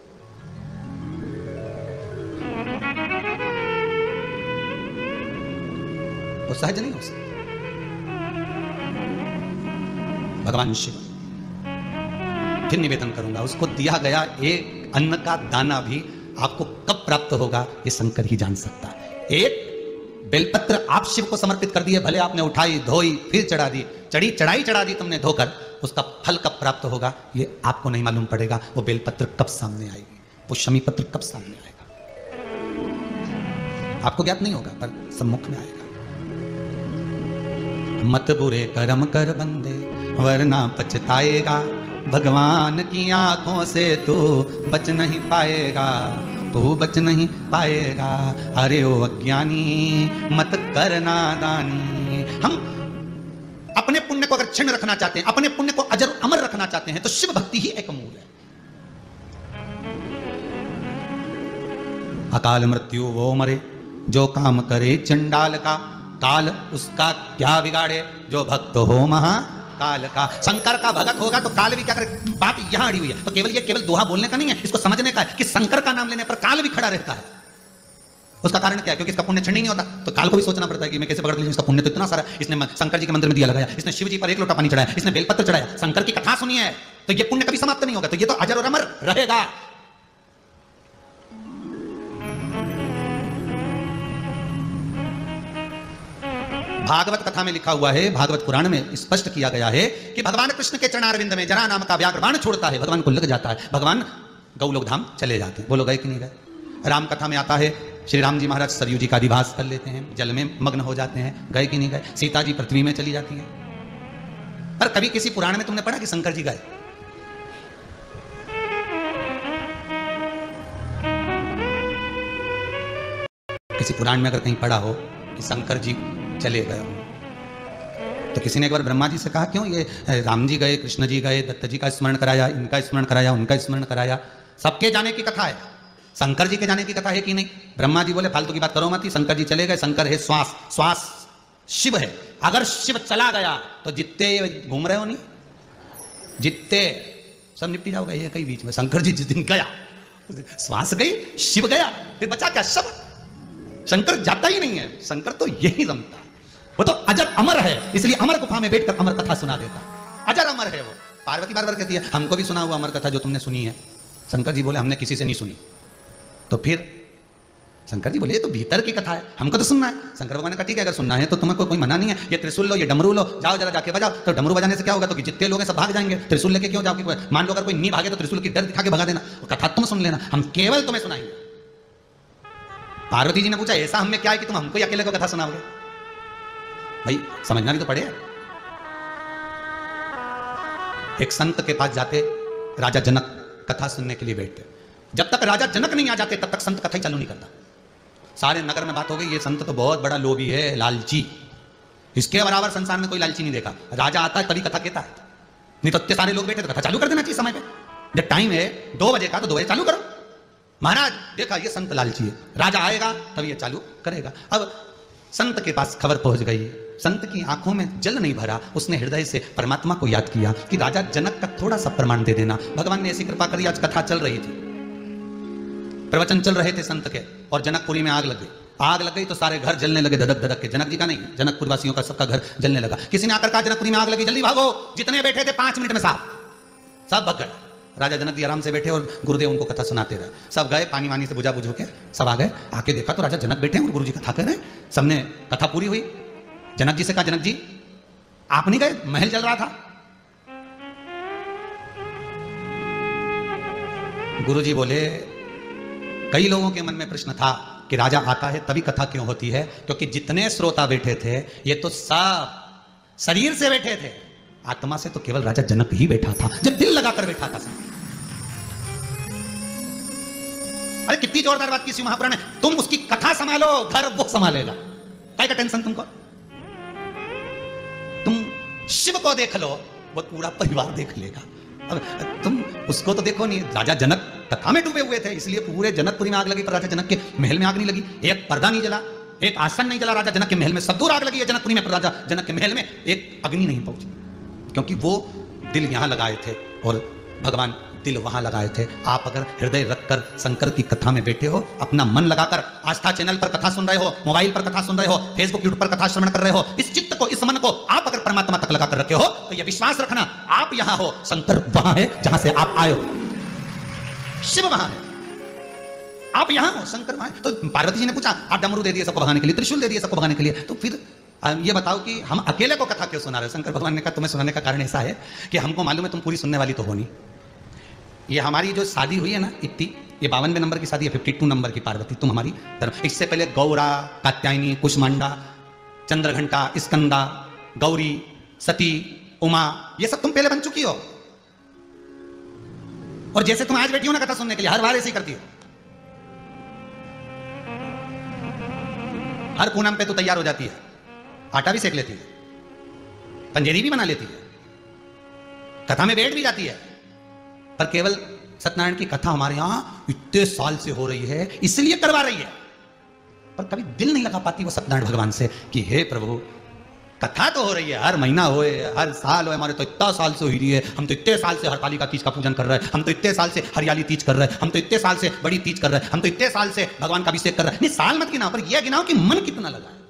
वो सहज नहीं हो सकता। भगवान शिव, फिर निवेदन करूंगा, उसको दिया गया एक अन्न का दाना भी आपको कब प्राप्त होगा ये शंकर ही जान सकता है। एक बेलपत्र आप शिव को समर्पित कर दिए, भले आपने उठाई धोई फिर चढ़ा दी, चढ़ाई चढ़ा दी तुमने धोकर, उसका फल कब प्राप्त होगा ये आपको नहीं मालूम पड़ेगा। वो बेलपत्र कब सामने आएगी, वो शमी पत्र कब सामने आएगा, आपको ज्ञात नहीं होगा, पर सम्मुख में आएगा। मत बुरे कर्म कर बंदे वरना पछताएगा, भगवान की आंखों से तू बच नहीं पाएगा, तू बच नहीं पाएगा। अरे ओ अज्ञानी मत करना दानी। हम अपने पुण्य को अगर क्षण रखना चाहते हैं, अपने पुण्य को अजर अमर रखना चाहते हैं, तो शिव भक्ति ही एक मूल है। अकाल मृत्यु वो मरे जो काम करे चंडाल का, काल उसका क्या बिगाड़े जो भक्त हो महाकाल का। शंकर का भगत होगा तो काल भी क्या करे। बात यहां अड़ी हुई है, तो केवल दोहा बोलने का नहीं है, इसको समझने का है कि शंकर का नाम लेने पर काल भी खड़ा रहता है। उसका कारण क्या है? क्योंकि इसका पुण्य क्षण ही नहीं होता, तो काल को भी सोचना पड़ता है कि मैं कैसे पकड़ लूं, इसका पुण्य तो इतना सारा, इसने शंकर जी के मंदिर में दिया लगाया, इसने शिव जी पर 1 लोटा पानी चढ़ाया, इसने बेलपत्र चढ़ाया, शंकर की कथा सुनी है, तो ये पुण्य कभी समाप्त नहीं होगा, तो ये तो अजर और अमर रहेगा। भागवत कथा में लिखा हुआ है, भागवत पुराण में स्पष्ट किया गया है कि भगवान कृष्ण के चरणारविंद में जरा नाम का व्याघ्र बाण छोड़ता है, भगवान को लग जाता है, भगवान गौलोक धाम चले जाते हैं। बोलो गए कि नहीं गए? राम कथा में आता है श्री राम जी महाराज सरयू जी का अधिवास कर लेते हैं, जल में मग्न हो जाते हैं, गए कि नहीं गए? सीता जी पृथ्वी में चली जाती है। पर कभी किसी पुराण में तुमने पढ़ा कि शंकर जी गए? किसी पुराण में अगर कहीं पढ़ा हो कि शंकर जी चले गए हो, तो किसी ने एक बार ब्रह्मा जी से कहा क्यों ये राम जी गए, कृष्ण जी गए, दत्त जी का स्मरण कराया, इनका स्मरण कराया, उनका स्मरण कराया, सबके जाने की कथा है, शंकर जी के जाने की कथा है कि नहीं? ब्रह्मा जी बोले फालतू की बात करो मत, शंकर जी चले गए, शंकर है श्वास, श्वास शिव है। अगर शिव चला गया तो जितने घूम रहे हो नहीं, जितने सब निपटी जाओगे। ये कहीं बीच में शंकर जी जिस दिन गया, श्वास गई, शिव गया, फिर बचा क्या? शब्द। शंकर जाता ही नहीं है, शंकर तो यही रमता है। वो तो अजर अमर है, इसलिए अमर गुफा में बैठकर अमर कथा सुना देता। अजर अमर है वो। पार्वती बार बार कहती है हमको भी सुना हुआ अमर कथा जो तुमने सुनी है। शंकर जी बोले हमने किसी से नहीं सुनी। तो फिर शंकर जी बोले ये तो भीतर की कथा है, हमको तो सुनना है। शंकर भगवान ने कहा ठीक है, अगर सुनना है तो तुम्हें कोई मना नहीं है। ये त्रिशूल लो, ये डमरू लो, जाओ जरा जाके बजाओ। तो डमरू बजाने से क्या होगा? तो जितने लोग हैं सब भाग जाएंगे। त्रिशूल लेके क्यों जाओगे? मान लो अगर कोई नहीं भागे तो त्रिशूल की डर दिखा के भगा देना। कथा तुम सुन लेना, हम केवल तुम्हें सुनाएंगे। पार्वती जी ने पूछा ऐसा हमें क्या है कि तुम हमको अकेले को कथा सुनाओगे? भाई समझना भी तो पड़े। एक संत के पास जाते राजा जनक कथा सुनने के लिए बैठते। जब तक राजा जनक नहीं आ जाते तब तक संत कथा ही चालू नहीं करता। सारे नगर में बात हो गई ये संत तो बहुत बड़ा लोभी है, लालची। इसके बराबर संसार में कोई लालची नहीं देखा। राजा आता है तभी कथा कहता है, नहीं तो इतने सारे लोग बैठे तो कथा चालू कर देना चाहिए समय पे। जब टाइम है 2 बजे का तो 2 बजे चालू करो। महाराज देखा ये संत लालची है, राजा आएगा तभी ये चालू करेगा। अब संत के पास खबर पहुंच गई, संत की आंखों में जल नहीं भरा, उसने हृदय से परमात्मा को याद किया कि राजा जनक का थोड़ा सा प्रमाण दे देना। भगवान ने ऐसी कृपा करी, आज कथा चल रही थी, प्रवचन चल रहे थे संत के, और जनकपुरी में आग लग गई। आग लग गई तो सारे घर जलने लगे धधक धधक के। जनक जी का नहीं, जनकपुर वासियों का सबका घर जलने लगा। किसी ने आकर कहा जनकपुरी में आग लगी, जल्दी भागो। जितने बैठे थे 5 मिनट में सब भग गए। राजा जनक जी आराम से बैठे और गुरुदेव उनको कथा सुनाते रहे। सब गए पानी वानी से बुझा बुझ के सब आ गए। आके देखा तो राजा जनक बैठे और गुरु जी कथा कर रहे। सबने कथा पूरी हुई। जनक जी से कहा जनक जी आप नहीं गए? महल जल रहा था। गुरु जी बोले कई लोगों के मन में प्रश्न था कि राजा आता है तभी कथा क्यों होती है? क्योंकि जितने श्रोता बैठे थे ये तो सब शरीर से बैठे थे, आत्मा से तो केवल राजा जनक ही बैठा था, जब दिल लगाकर बैठा था। अरे कितनी जोरदार बात की महापुराण है। तुम उसकी कथा संभालो, घर वो संभालेगा। क्या का टेंशन तुमको? तुम शिव को देख लो, वो पूरा परिवार देख लेगा। अब तुम उसको तो देखो नहीं। राजा जनक कथा में डूबे हुए थे, इसलिए पूरे जनकपुरी में आग लगी, पर राजा जनक के महल में आग नहीं लगी। एक पर्दा नहीं जला, एक आसन नहीं जला राजा जनक के महल में। सब दूर आग लगी है जनकपुरी में, पर राजा जनक के महल में एक अग्नि नहीं पहुंची, क्योंकि वो दिल यहां लगाए थे और भगवान दिल वहां लगाए थे। आप अगर हृदय रखकर शंकर की कथा में बैठे हो, अपना मन लगाकर आस्था चैनल पर कथा सुन रहे हो, मोबाइल पर कथा सुन रहे हो, फेसबुक यूट्यूब पर कथा श्रवण कर रहे हो, इस चित्त को, इस मन को आप अगर परमात्मा तक लगाकर रखे हो तो यह विश्वास रखना आप यहां हो, शंकर वहां है जहां से आप आए हो। शिव वहां है, आप यहां हो, शंकर वहां है। तो पार्वती जी ने पूछा आप डमरू दे दिए सबको भगाने के लिए, त्रिशूल दे दिए सबको भगाने के लिए, तो फिर ये बताओ कि हम अकेले को कथा क्यों सुना रहे? शंकर भगवान ने कहा तुम्हें सुनाने का कारण ऐसा है कि हमको मालूम है तुम पूरी सुनने वाली तो हो नहीं। ये हमारी जो शादी हुई है ना इतनी, ये 52वें नंबर की शादी है, 52 नंबर की पार्वती तुम हमारी तरफ। इससे पहले गौरा, कात्यायनी, कुष्मांडा, चंद्रघंटा, स्कंदा, गौरी, सती, उमा, ये सब तुम पहले बन चुकी हो। और जैसे तुम आज बैठी हो ना कथा सुनने के लिए, हर बार ऐसे ही करती हो। हर पूनम पे तो तैयार हो जाती है, आटा भी सेक लेती है, पंजेरी भी बना लेती है, कथा में बैठ भी जाती है, पर केवल सत्यनारायण की कथा हमारे यहां इतने साल से हो रही है इसलिए करवा रही है, पर कभी दिल नहीं लगा पाती वो सत्यनारायण भगवान से कि हे प्रभु कथा तो हो रही है, हर महीना होए, हर साल होए, हमारे तो इतना साल से हो रही है, हम तो इतने साल से हरतालिका तीज का पूजन कर रहे हैं, हम तो इतने साल से हरियाली तीज कर रहे हैं, हम तो इतने साल से बड़ी तीज कर रहे हैं, हम तो इतने साल से भगवान का अभिषेक कर रहे हैं। नहीं साल मत गिनाओ, पर यह गिनाओ कि मन कितना लगा है।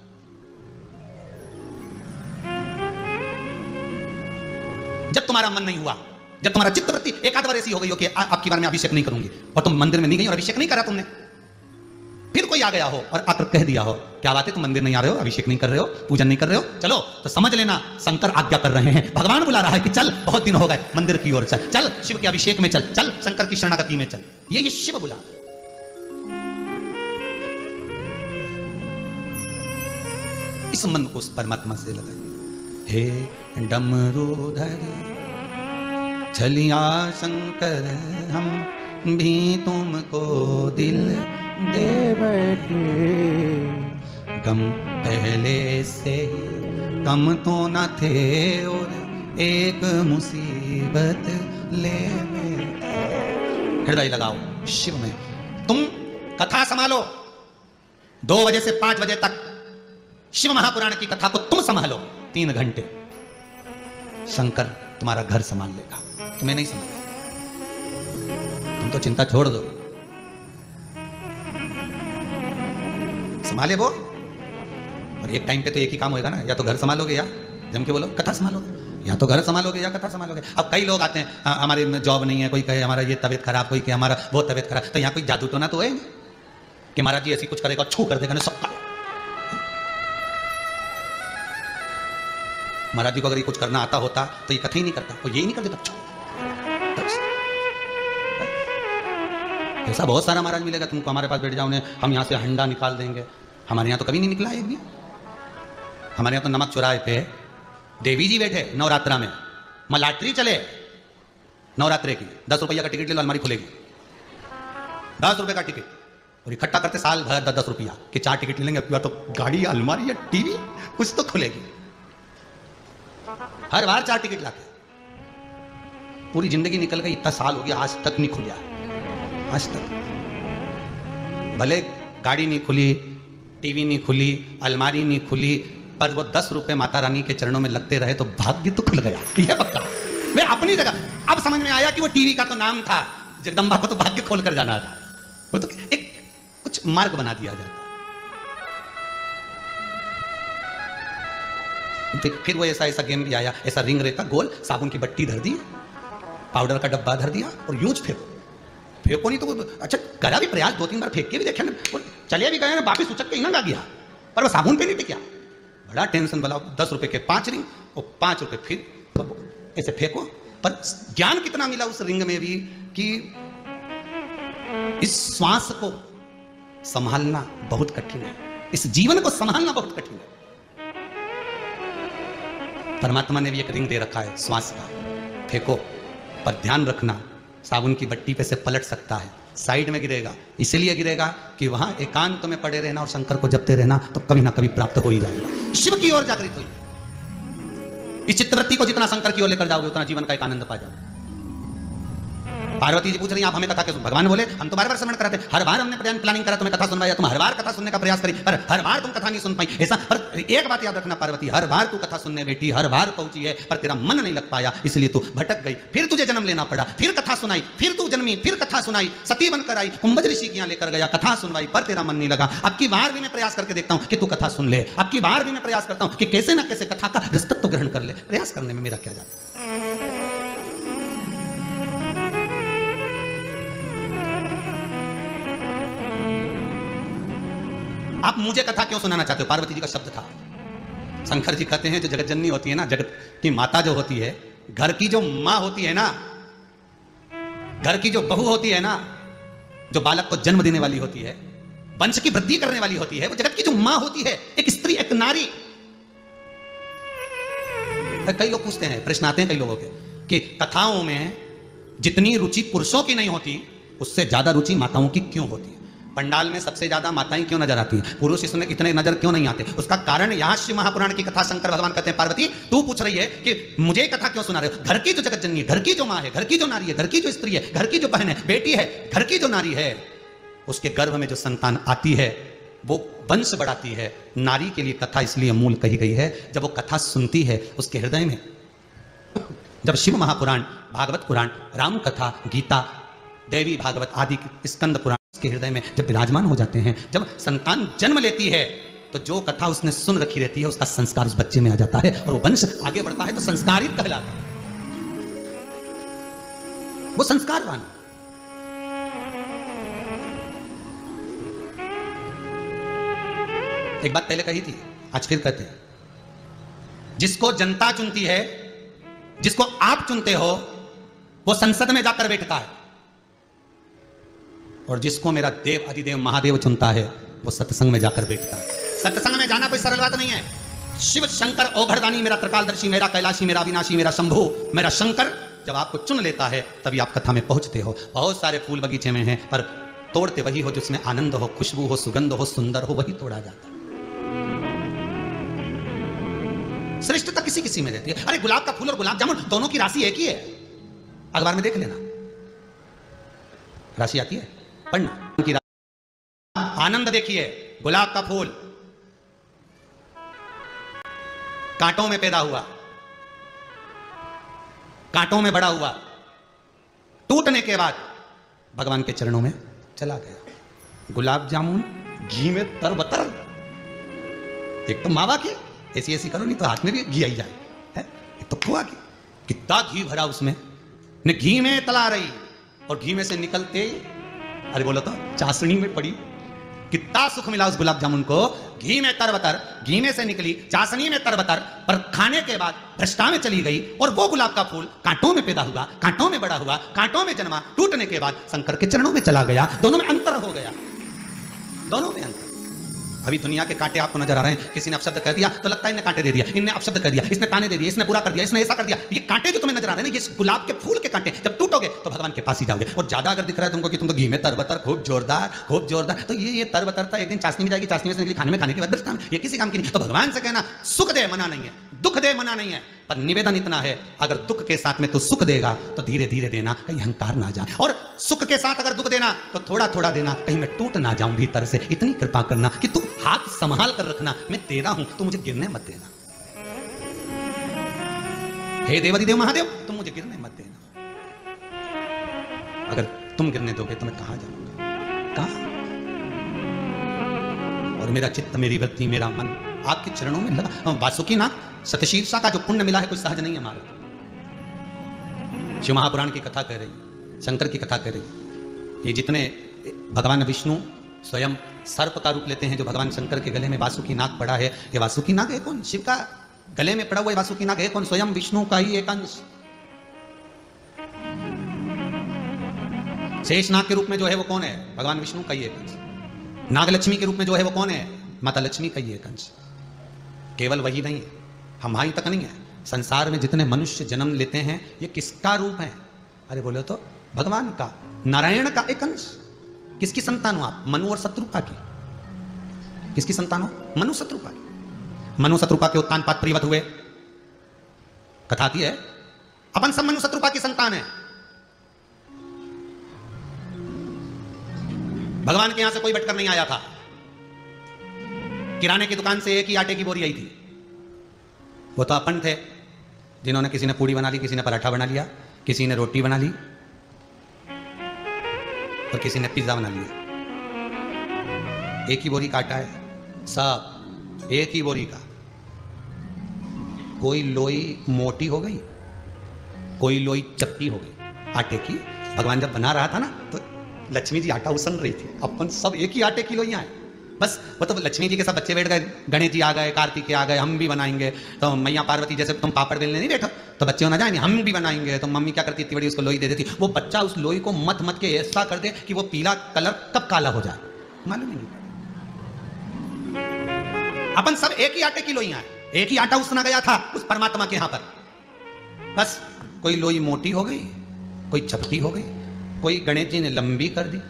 जब तुम्हारा मन नहीं हुआ, जब तुम्हारा चित्त वृत्ति एक आध बार ऐसी हो गई हो कि आपकी बार में अभिषेक नहीं करूंगी, और तुम मंदिर में नहीं गई और अभिषेक नहीं करा तुमने, फिर कोई आ गया हो और आकर कह दिया हो क्या बात है तुम मंदिर नहीं आ रहे हो, अभिषेक नहीं कर रहे हो, पूजन नहीं कर रहे हो, चलो तो समझ लेना शंकर आज्ञा कर रहे हैं, भगवान बुला रहा है कि चल बहुत दिन हो गए मंदिर की ओर चल, चल शिव के अभिषेक में चल, चल शंकर की शरणागति में चल। ये शिव बुला। इस मन को उस परमात्मा से लगाए। हे डमरूधर चलिया शंकर हम भी तुमको दिल दे बैठे, गम पहले से कम तो न थे और एक मुसीबत ले बैठे। हृदय लगाओ शिव में। तुम कथा संभालो 2 बजे से 5 बजे तक शिव महापुराण की कथा को तुम संभालो 3 घंटे, शंकर तुम्हारा घर संभाल लेगा, तुम्हें नहीं संभाल। तुम तो चिंता छोड़ दो, संभाले वो। और एक टाइम पे तो एक ही काम होएगा ना, या तो घर संभालोगे या जम के बोलो कथा संभालोगे, या तो घर संभालोगे या कथा संभालोगे। अब कई लोग आते हैं, हमारे जॉब नहीं है, कोई कहे हमारा ये तबीयत खराब, कोई कहे हमारा वो तबीयत खराब, तो यहाँ कोई जादू टोना तो है कि महाराज जी ऐसी कुछ करेगा, छू कर देगा ना सबका। महाराज जी को अगर ये कुछ करना आता होता तो ये कथा ही नहीं करता, वो यही नहीं कर देता। ऐसा बहुत सारा महाराज मिलेगा तुमको, हमारे पास बैठ जाओ ने हम यहाँ से हंडा निकाल देंगे। हमारे यहाँ तो कभी नहीं निकला एक भी। हमारे यहाँ तो नमक चौराहे पे देवी जी बैठे नवरात्रा में, मलाट्री चले नवरात्रे की, 10 रुपया का टिकट ले लो, अलमारी खुलेगी। 10 रुपए का टिकट, और इकट्ठा करते साल भर 10-10 रुपया कि 4 टिकट ले लेंगे, अब तो गाड़ी या अलमारी या टीवी कुछ तो खुलेगी। हर बार 4 टिकट लाते, पूरी जिंदगी निकल गई, इतना साल हो गया आज तक नहीं खुला, आज तक। भले गाड़ी नहीं खुली, टीवी नहीं खुली, अलमारी नहीं खुली, पर वो 10 रुपए माता रानी के चरणों में लगते रहे तो भाग्य तो खुल गया। ये पक्का, मैं अपनी जगह अब समझ में आया कि वो टीवी का तो नाम था, जगदम्बा को तो भाग्य खोल कर जाना था, वो तो एक कुछ मार्ग बना दिया जाता। फिर वो ऐसा गेम भी आया, ऐसा रिंग रेखा गोल, साबुन की बट्टी धर दी, पाउडर का डब्बा धर दिया और यूज फेंको नहीं तो अच्छा करा भी प्रयास, 2-3 बार फेंक के भी देखे ना, चले भी गए ना, वापिस उचक के इनंग आ गया, पर वो साबुन पे नहीं टिका। बड़ा टेंशन वाला, 10 रुपए के 5 रिंग और 5 रुपए फिर ऐसे फेंको। पर ज्ञान कितना मिला उस रिंग में भी कि इस श्वास को संभालना बहुत कठिन है, इस जीवन को संभालना बहुत कठिन है। परमात्मा ने भी एक रिंग दे रखा है श्वास का, फेंको, पर ध्यान रखना साबुन की बट्टी पे से पलट सकता है, साइड में गिरेगा, इसलिए गिरेगा कि वहां एकांत में पड़े रहना और शंकर को जपते रहना, तो कभी ना कभी प्राप्त हो ही जाएगा, शिव की ओर जागृत हुई। इस चित्तवृत्ति को जितना शंकर की ओर लेकर जाओगे उतना जीवन का एक आनंद पा जाओगे। पार्वती जी पूछ रही हैं आप हमें कथा क्यों? भगवान बोले हम तो बार-बार श्रवण कराते, हर बार हमने प्लानिंग करा, तुम्हें कथा सुनवाया, तुम हर बार कथा सुनने का प्रयास करी, पर हर बार तुम कथा नहीं सुन पाई। ऐसा, पर एक बात याद रखना पार्वती, हर बार तू कथा सुनने बैठी, हर बार पहुंची है, पर तेरा मन नहीं लग पाया, इसलिए तू भटक गई, फिर तुझे जन्म लेना पड़ा, फिर कथा सुनाई, फिर तू जन्मी, फिर कथा सुनाई, सती बनकर आई, कुंभज ऋषि के यहाँ लेकर गया, कथा सुनवाई, पर तेरा मन नहीं लगा। अब की बार भी मैं प्रयास करके देखता हूं कि तू कथा सुन ले, अब की बार भी मैं प्रयास करता हूं कि कैसे ना कैसे कथा का रसतत्व ग्रहण कर ले। प्रयास करने में मेरा क्या जाता। आप मुझे कथा क्यों सुनाना चाहते हो? पार्वती जी का शब्द था। शंकर जी कहते हैं जो जगत जननी होती है ना, जगत की माता जो होती है, घर की जो माँ होती है ना, घर की जो बहू होती है ना, जो बालक को जन्म देने वाली होती है, वंश की वृद्धि करने वाली होती है, वो जगत की जो माँ होती है, एक स्त्री, एक नारी। कई लोग पूछते हैं, प्रश्न आते हैं कई लोगों के कि कथाओं में जितनी रुचि पुरुषों की नहीं होती, उससे ज्यादा रुचि माताओं की क्यों होती है? पंडाल में सबसे ज्यादा माताएं क्यों नजर आती हैं, पुरुष इसमें इतने नजर क्यों नहीं आते? उसका कारण यहाँ शिव महापुराण की कथा शंकर भगवान कहते हैं पार्वती तू पूछ रही है कि मुझे कथा क्यों सुना रहे हो? घर की जो जगत जननी है, घर की जो माँ है, घर की जो नारी है, घर की जो स्त्री है, घर की जो बहन है, बेटी है, घर की जो नारी है, उसके गर्भ में जो संतान आती है वो वंश बढ़ाती है। नारी के लिए कथा इसलिए मूल कही गई है, जब वो कथा सुनती है उसके हृदय में, जब शिव महापुराण, भागवत पुराण, राम कथा, गीता, देवी भागवत आदि स्कंद पुराण के हृदय में जब विराजमान हो जाते हैं, जब संतान जन्म लेती है, तो जो कथा उसने सुन रखी रहती है उसका संस्कार उस बच्चे में आ जाता है और वो वंश आगे बढ़ता है, तो संस्कारित कहलाता है, वो संस्कारवान। एक बात पहले कही थी, आज फिर कहते हैं, जिसको जनता चुनती है, जिसको आप चुनते हो, वो संसद में जाकर बैठता है, और जिसको मेरा देव अधिदेव महादेव चुनता है वो सत्संग में जाकर बैठता है। सत्संग में जाना कोई सरल बात नहीं है। शिव शंकर औघड़दानी, मेरा त्रिकालदर्शी, मेरा कैलाशी, मेरा अविनाशी, मेरा शंभु, मेरा शंकर जब आपको चुन लेता है तभी आप कथा में पहुंचते हो। बहुत सारे फूल बगीचे में हैं, पर तोड़ते वही हो जिसमें आनंद हो, खुशबू हो, सुगंध हो, सुंदर हो, वही तोड़ा जाता है। श्रेष्ठता किसी किसी में रहती है। अरे गुलाब का फूल और गुलाब जामुन दोनों की राशि एक ही है, अखबार में देख लेना, राशि आती है, पढ़ना उनकी। आनंद देखिए, गुलाब का फूल कांटों में पैदा हुआ, कांटों में बड़ा हुआ, टूटने के बाद भगवान के चरणों में चला गया। गुलाब जामुन घी में तरबतर, एक तो मावा की ऐसी ऐसी करो, नहीं तो हाथ में भी घी आई जाए है? एक तो खोआ की, कितना घी भरा उसमें, ने घी में तला रही और घी में से निकलते, अरे बोलो तो चाशनी में पड़ी। कितना सुख मिला उस गुलाब जामुन को, घी में तरबतर, घी में से निकली, चाशनी में तरबतर, पर खाने के बाद भ्रष्टा में चली गई और वो गुलाब का फूल कांटों में पैदा हुआ, कांटों में बड़ा हुआ, कांटों में जन्मा, टूटने के बाद शंकर के चरणों में चला गया। दोनों में अंतर हो गया, दोनों में अंतर। अभी दुनिया के कांटे आपको नजर आ रहे हैं, किसी ने अपशब्द कर दिया तो लगता है इन्हें कांटे दे दिया, इनने अपशब्द कर दिया, इसने ताने दे दिए, इसने बुरा कर दिया, इसने ऐसा कर दिया। ये कांटे जो तुम्हें नजर आ रहे हैं ना, ये गुलाब के फूल के कांटे, जब टूटोगे तो भगवान के पास ही जाओगे। और ज्यादा अगर दिख रहा है तुमको कि तुम तो घी में तरबतर, खूब जोरदार, तो ये तरबतरता एक दिन चाशनी में जाएगी, चाशनी में से निकली खाने में, खाने के बाद दृष्टान, ये किसी काम की नहीं। तो भगवान से कहना सुख दे मना नहीं है, दुख दे मना नहीं है, पर निवेदन इतना है, अगर दुख के साथ में तो सुख देगा तो धीरे धीरे देना, कहीं अहंकार ना जाए, और सुख के साथ अगर दुख देना तो थोड़ा थोड़ा देना, कहीं मैं टूट ना जाऊं भीतर से। इतनी कृपा करना कि तू हाथ संभाल कर रखना, मैं तेरा हूं, तू मुझे गिरने मत देना। हे देवाधिदेव महादेव, तुम मुझे गिरने मत देना। अगर तुम गिरने दोगे तो मैं कहां जाऊंगा, कहां? और मेरा चित्त, मेरी वृत्ति, मेरा मन आपके चरणों में लगा। वासुकी नाग सतशीर्षा का जो पुण्य मिला है कोई सहज नहीं है हमारा। शिव महापुराण की कथा कह रही, शंकर की कथा कह रही, ये जितने भगवान विष्णु स्वयं सर्प का रूप लेते हैं, जो भगवान शंकर के गले में वासुकी नाग पड़ा है, ये वासुकी नाग है कौन? शिव का गले में पड़ा हुआ वासुकी नाग है कौन? स्वयं विष्णु का ही एक अंश। शेषनाग के रूप में जो है वो कौन है? भगवान विष्णु का ही एक अंश। नागलक्ष्मी के रूप में जो है वो कौन है? माता लक्ष्मी का ही एक अंश। केवल वही नहीं है, हम ही तक नहीं है, संसार में जितने मनुष्य जन्म लेते हैं ये किसका रूप है? अरे बोले तो भगवान का, नारायण का एक अंश। किसकी संतान हो आप? मनु और शत्रुपा की। किसकी संतान हो? मनु शत्रुपा की। मनु शत्रुपा के उत्तानपाद परिवत हुए, कथा आती है, अपन सब मनु शत्रुपा की संतान है। भगवान के यहां से कोई बटकर नहीं आया था, किराने की दुकान से एक ही आटे की बोरी आई थी। वो तो अपन थे जिन्होंने, किसी ने पूड़ी बना ली, किसी ने पराठा बना लिया, किसी ने रोटी बना ली और किसी ने पिज्जा बना लिया। एक ही बोरी का आटा है, सब एक ही बोरी का। कोई लोई मोटी हो गई, कोई लोई चपटी हो गई आटे की। भगवान जब बना रहा था ना तो लक्ष्मी जी आटा उसन रही थी, अपन सब एक ही आटे की लोइयां हैं। बस वो तो लक्ष्मी जी के सब बच्चे बैठ गए, गणेश जी आ गए, कार्तिक आ गए, हम भी बनाएंगे। तो मैया पार्वती जैसे तुम पापड़ बेलने नहीं बैठो तो बच्चे होना जाए, हम भी बनाएंगे। तो मम्मी क्या करती, इतनी बड़ी उसको लोई दे देती, वो बच्चा उस लोई को मत मत के ऐसा कर दे कि वो पीला कलर कब काला हो जाए मालूम नहीं। अपन सब एक ही आटे की लोइयां हैं, एक ही आटा उसना गया था उस परमात्मा के यहां पर। बस कोई लोई मोटी हो गई, कोई चपटी हो गई, कोई गणेश जी ने लंबी कर दी,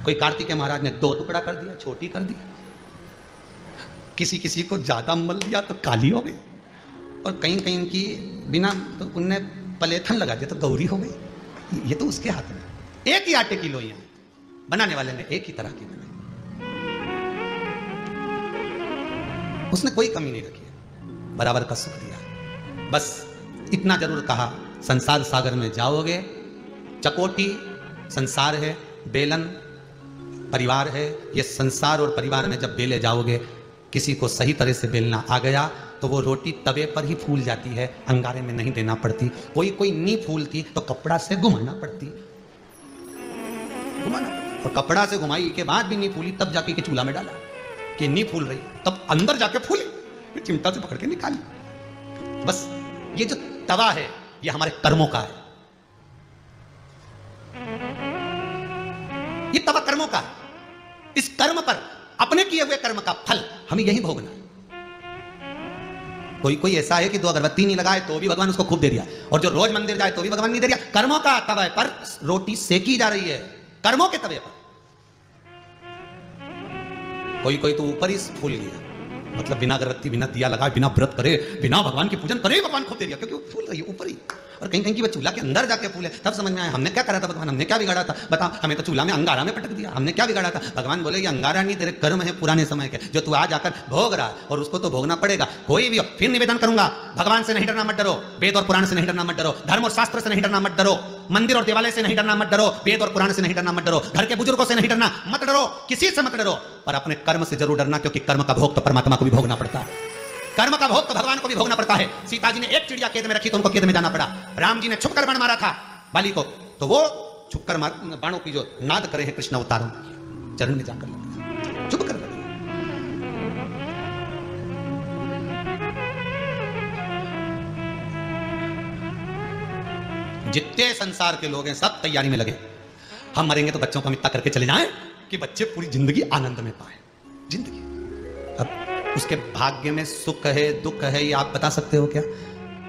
कोई कार्तिक महाराज ने 2 टुकड़ा कर दिया, छोटी कर दी, किसी किसी को ज्यादा मल दिया तो काली हो गई, और कहीं कहीं की बिना तो उनने पलेथन लगा दिया तो गौरी हो गई। ये तो उसके हाथ में। एक ही आटे की लोइयां, बनाने वाले ने एक ही तरह की बनाई, उसने कोई कमी नहीं रखी, बराबर का सुख दिया। बस इतना जरूर कहा, संसार सागर में जाओगे, चकोटी संसार है, बेलन परिवार है। ये संसार और परिवार में जब बेले जाओगे, किसी को सही तरह से बेलना आ गया तो वो रोटी तवे पर ही फूल जाती है, अंगारे में नहीं देना पड़ती। कोई नहीं फूलती तो कपड़ा से घुमाना पड़ती, घुमाना पड़ती। और कपड़ा से घुमाई के बाद भी नहीं फूली, तब जाके के चूल्हा में डाला कि नहीं फूल रही, तब अंदर जाके फूली, चिमटा से पकड़ के निकाली। बस ये जो तवा है ये हमारे कर्मों का है, ये तवा कर्मों का है। इस कर्म पर, अपने किए हुए कर्म का फल हमें यही भोगना है। कोई ऐसा है कि 2 अगरबत्ती नहीं लगाए तो भी भगवान उसको खूब दे दिया, और जो रोज मंदिर जाए तो भी भगवान नहीं दे दिया। कर्मों का तवे पर रोटी सेकी जा रही है, कर्मों के तवे पर। कोई तो ऊपर ही फूल गया, मतलब बिना अगरबत्ती, बिना दिया लगाए, बिना व्रत करे, बिना भगवान की पूजन करे, भगवान खूब दे दिया, क्योंकि वो फूल रही है ऊपर ही। और कहीं कहीं की वो चूल्हा के अंदर जाके फूले, तब समझ में आया हमने क्या करा था भगवान, हमने क्या बिगाड़ा था, बता हमें तो चूल्हा में अंगारा में पटक दिया, हमने क्या बिगाड़ा था। भगवान बोले ये अंगारा नहीं, तेरे कर्म है पुराने समय के जो तू आज आकर भोग रहा, और उसको तो भोगना पड़ेगा। कोई भी हो, फिर निवेदन करूंगा, भगवान से नहीं डरना मत डरो, वेद और पुराण से नहीं डरना मत डरो, धर्म और शास्त्र से नहीं डरना मत डरो, मंदिर और देवालय से नहीं डरना मत डरो, वेद और पुराण से नहीं डरना मत डरो, घर के बुजुर्गों से नहीं डरना मत डरो, किसी से मत डरो, पर अपने कर्म से जरूर डरना, क्योंकि कर्म का भोग तो परमात्मा को भी भोगना पड़ता है, कर्म का भोग तो भगवान को भी भोगना पड़ता है। सीता जी ने एक चिड़िया खेत में रखी तो उनको खेत में जाना पड़ा, राम जी ने छुपकर बाण मारा था बाली को, तो वो छुपकर बाणों की जो नाद करे हैं कृष्ण अवतारों चरण में जाकर लगे, छुप कर लगे। जितने संसार के लोग हैं सब तैयारी में लगे, हम मरेंगे तो बच्चों को मित्ता करके चले जाएं कि बच्चे पूरी जिंदगी आनंद में पाए जिंदगी। अब उसके भाग्य में सुख है दुख है ये आप बता सकते हो क्या?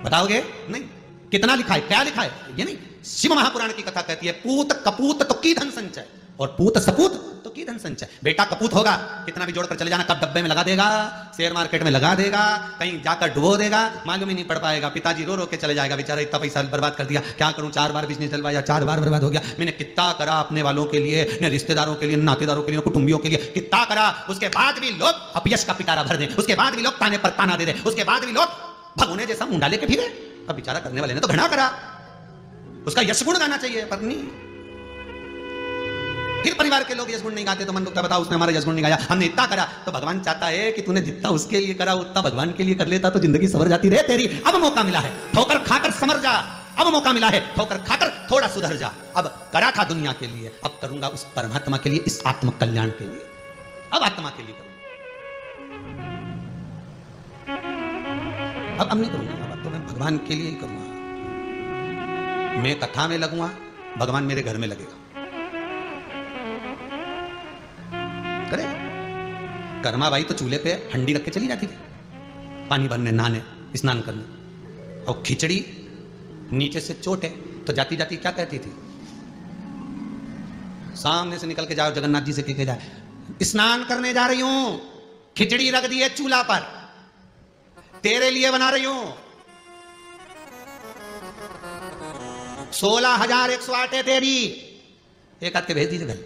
बताओगे नहीं। कितना लिखा है, क्या लिखा है ये नहीं। शिव महापुराण की कथा कहती है पूत कपूत तो की धन संचय, और पूत सपूत तो की धन संचय। बेटा कपूत होगा, कितना भी जोड़कर चले जाना, कब डब्बे में लगा देगा, शेयर मार्केट में लगा देगा, कहीं जाकर डुबो देगा, मालूम ही नहीं पड़ पाएगा। पिताजी रो रो के चले जाएगा, बेचारा इतना पैसा बर्बाद कर दिया, क्या करूं, 4 बार बिजनेस चलवाया, 4 बार बर्बाद हो गया, मैंने कितना करा अपने वालों के लिए, न रिश्तेदारों के लिए, नातेदारों के लिए, कुटुंबियों के लिए कितना करा, उसके बाद भी लोग अपयश का पिटारा भर दें, उसके बाद भी लोग ताने पर ताना दे रहे, उसके बाद भी लोग भगोने जैसा मुंडा लेके फिरे। अब बेचारा करने वाले ने तो घृणा करा, उसका यश गुण गाना चाहिए पर नहीं। फिर परिवार के लोग यश गुण नहीं गाते तो मन दुखता, बताओ उसने हमारा यश गुण नहीं गाया, हमने इतना करा। तो भगवान चाहता है कि तूने जितना उसके लिए करा उतना भगवान के लिए कर लेता तो जिंदगी संवर जाती रहे तेरी। अब मौका मिला है, ठोकर खाकर संवर जा, अब मौका मिला है, ठोकर खाकर थोड़ा सुधर जा। अब करा था दुनिया के लिए, अब करूंगा उस परमात्मा के लिए, इस आत्म कल्याण के लिए, अब आत्मा के लिए करूंगा, अब नहीं करूंगा, अब तो मैं भगवान के लिए ही करूंगा। मैं कथा में लगूंगा, भगवान मेरे घर में लगेगा। करे कर्मा बाई तो चूल्हे पे हंडी रख के चली जाती थी पानी भरने, नहाने, स्नान करने, और खिचड़ी नीचे से चोटे तो जाती जाती क्या कहती थी, सामने से निकल के जाओ, जगन्नाथ जी से कह के जाए स्नान करने जा रही हूं, खिचड़ी रख दी है चूल्हा पर, तेरे लिए बना रही हूं, 16,108 है तेरी, एक हाथ के भेज दीजिए घर।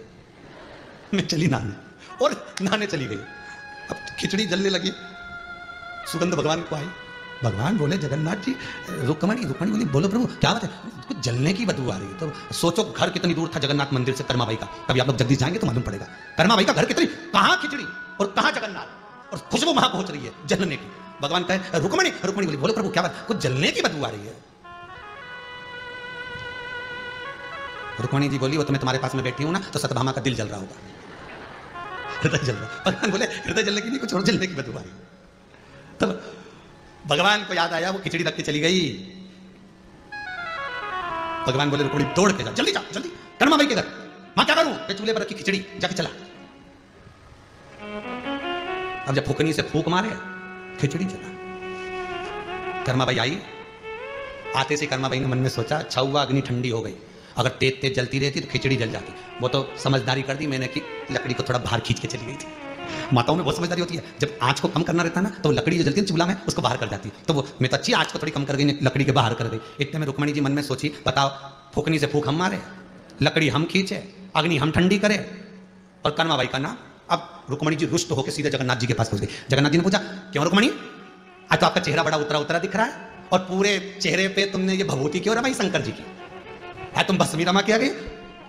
मैं चली नहाने, और नहाने चली गई। अब खिचड़ी जलने लगी, सुगंध भगवान को आई। भगवान बोले जगन्नाथ जी, रुक्मणी बोली बोलो प्रभु क्या बात है, कुछ जलने की बदबू आ रही है। तो सोचो घर कितनी दूर था जगन्नाथ मंदिर से कर्माबाई का, कभी आप लोग जल्दी जाएंगे तो मालूम पड़ेगा। कर्माबाई का घर कितनी, कहां खिचड़ी और कहां जगन्नाथ, और खुशबू वहां पहुंच रही है जलने की। भगवान कहे रुक्मणी बोली बोलो प्रभु क्या बात, कुछ जलने की बदबू आ रही है। रुक्मणी जी बोली वो तो मैं तुम्हारे पास में बैठी हूं ना, तो सत्यभामा का दिल जल रहा होगा, हृदय जल रहा। भगवान बोले हृदय जलने की नहीं, कुछ और जलने की बदबू आ रही। तो भगवान को याद आया, वो खिचड़ी रख के चली गई। भगवान बोले रुक्मणी दौड़ के जा, जल्दी जा, जल्दी कर्माबाई के घर। मां क्या करूं, चूल्हे पर रखी खिचड़ी, जाके चला। अब जब फूकनी से फूक मारे, खिचड़ी चला। कर्माबाई आई, आते से कर्माबाई ने मन में सोचा अच्छा हुआ अग्नि ठंडी हो गई, अगर तेज तेज जलती रहती तो खिचड़ी जल जाती। वो तो समझदारी कर दी मैंने कि लकड़ी को थोड़ा बाहर खींच के चली गई थी। माताओं में बहुत समझदारी होती है, जब आंच को कम करना रहता है ना तो लकड़ी जो जलती है चूल्हा में उसको बाहर कर जाती है। तो वो मैं तो अच्छी आंच को थोड़ी कम कर गई, लकड़ी के बाहर कर गई। इतने में रुक्मणी जी मन में सोची बताओ फूकनी से फूक हम मारे, लकड़ी हम खींचे, अग्नि हम ठंडी करे, और कर्माबाई का नाम। अब रुक्मणी जी रुष्ट होकर सीधे जगन्नाथ जी के पास पहुंच गई। जगन्नाथ जी ने पूछा क्यों रुक्मणी, आज तो आपका चेहरा बड़ा उतरा उतरा दिख रहा है, और पूरे चेहरे पे तुमने ये भभूति क्यों रमाई शंकर जी की, है तुम भस्मी रमा के आ गई।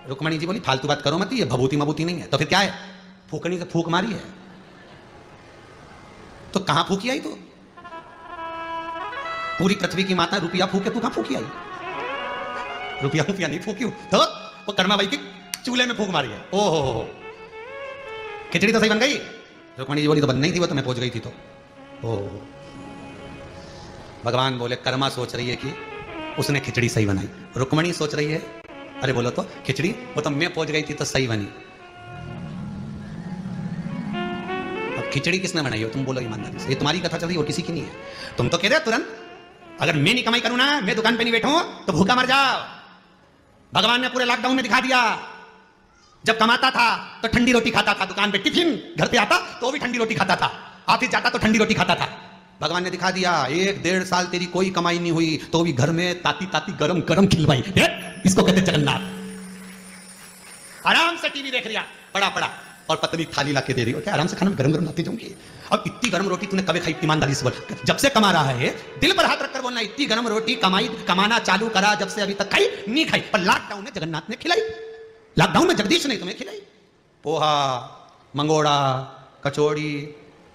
रुक्मणी जी बोली फालतू बात करो मत, ये भभूति मबूति नहीं है। तो फिर क्या है, फूकनी से फूक मारी है। तो कहां फूकी आई, तो पूरी पृथ्वी की माता रुपया फूके, तू कहां फूकी आई, रुपया नहीं फूकी। तो वो कर्माबाई के चूल्हे में फूक मारी है। ओहो खिचड़ी तो सही बन गई। रुक्मणी जी बोली तो बन नहीं थी, वो तो मैं पहुंच गई थी। तो ओह भगवान बोले कर्मा सोच रही है कि उसने खिचड़ी सही बनाई, रुक्मणी सोच रही है अरे बोलो तो खिचड़ी वो तो मैं पहुंच गई थी तो सही बनी। अब खिचड़ी किसने बनाई हो, तुम बोलो ईमानदारी से, ये तुम्हारी कथा चल रही है और किसी की नहीं है। तुम तो कह रहे हो तुरंत अगर मैं नहीं कमाई करूं ना, मैं दुकान पे नहीं बैठूं तो भूखा मर जाओ। भगवान ने पूरे लॉकडाउन में दिखा दिया, जब कमाता था तो ठंडी रोटी खाता था, दुकान पे टिफिन घर पे आता तो भी ठंडी रोटी खाता था, ऑफिस जाता तो ठंडी रोटी खाता था। भगवान ने दिखा दिया, 1-1.5 साल तेरी कोई कमाई नहीं हुई तो भी घर में ताती ताती गरम गरम खिलवाई। इसको कहते जगन्नाथ। आराम से टीवी देख लिया, बड़ा बड़ा, और पत्नी थाली ला के दे रही हो, क्या आराम से खाना गरम गरम लाते जाऊंगी। अब इतनी गरम रोटी तूने कभी खाई? ईमानदारी से बोल, जब से कमा रहा है दिल पर हाथ रखकर बोलना, इतनी गरम रोटी कमाना चालू करा जब से अभी तक खाई नहीं खाई। पर लॉकडाउन में जगन्नाथ ने खिलाई, लॉकडाउन में जगदीश ने तुम्हें खिलाई। पोहा, मंगोड़ा, कचौड़ी,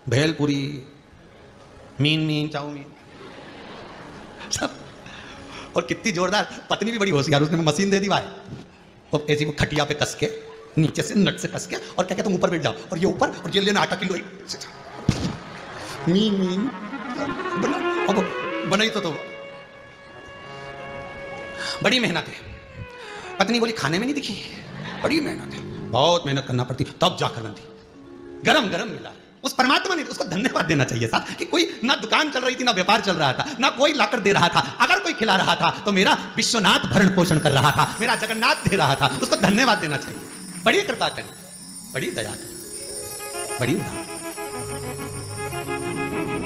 भेलपुरी, मीन चाउमीन सब। और कितनी जोरदार, पत्नी भी बड़ी होशियार, उसने मशीन दे दी भाई, और ऐसी वो खटिया पे कस के नीचे से नट से कस के, और क्या कहते तुम ऊपर बैठ जाओ, और ये ऊपर, और ये लेना आटा किलो मीन बनाई तो बड़ी मेहनत है। पत्नी बोली खाने में नहीं दिखी, बड़ी मेहनत है, बहुत मेहनत करना पड़ती तब जाकर बनती। गरम गरम मिला। उस परमात्मा ने उसको धन्यवाद देना चाहिए था कि कोई ना दुकान चल रही थी, ना व्यापार चल रहा था, ना कोई लाकर दे रहा था। अगर कोई खिला रहा था तो मेरा विश्वनाथ भरण पोषण कर रहा था, मेरा जगन्नाथ दे रहा था, उसको धन्यवाद देना चाहिए। बड़ी कृपा करें, बड़ी दया करें, बड़ी उदार,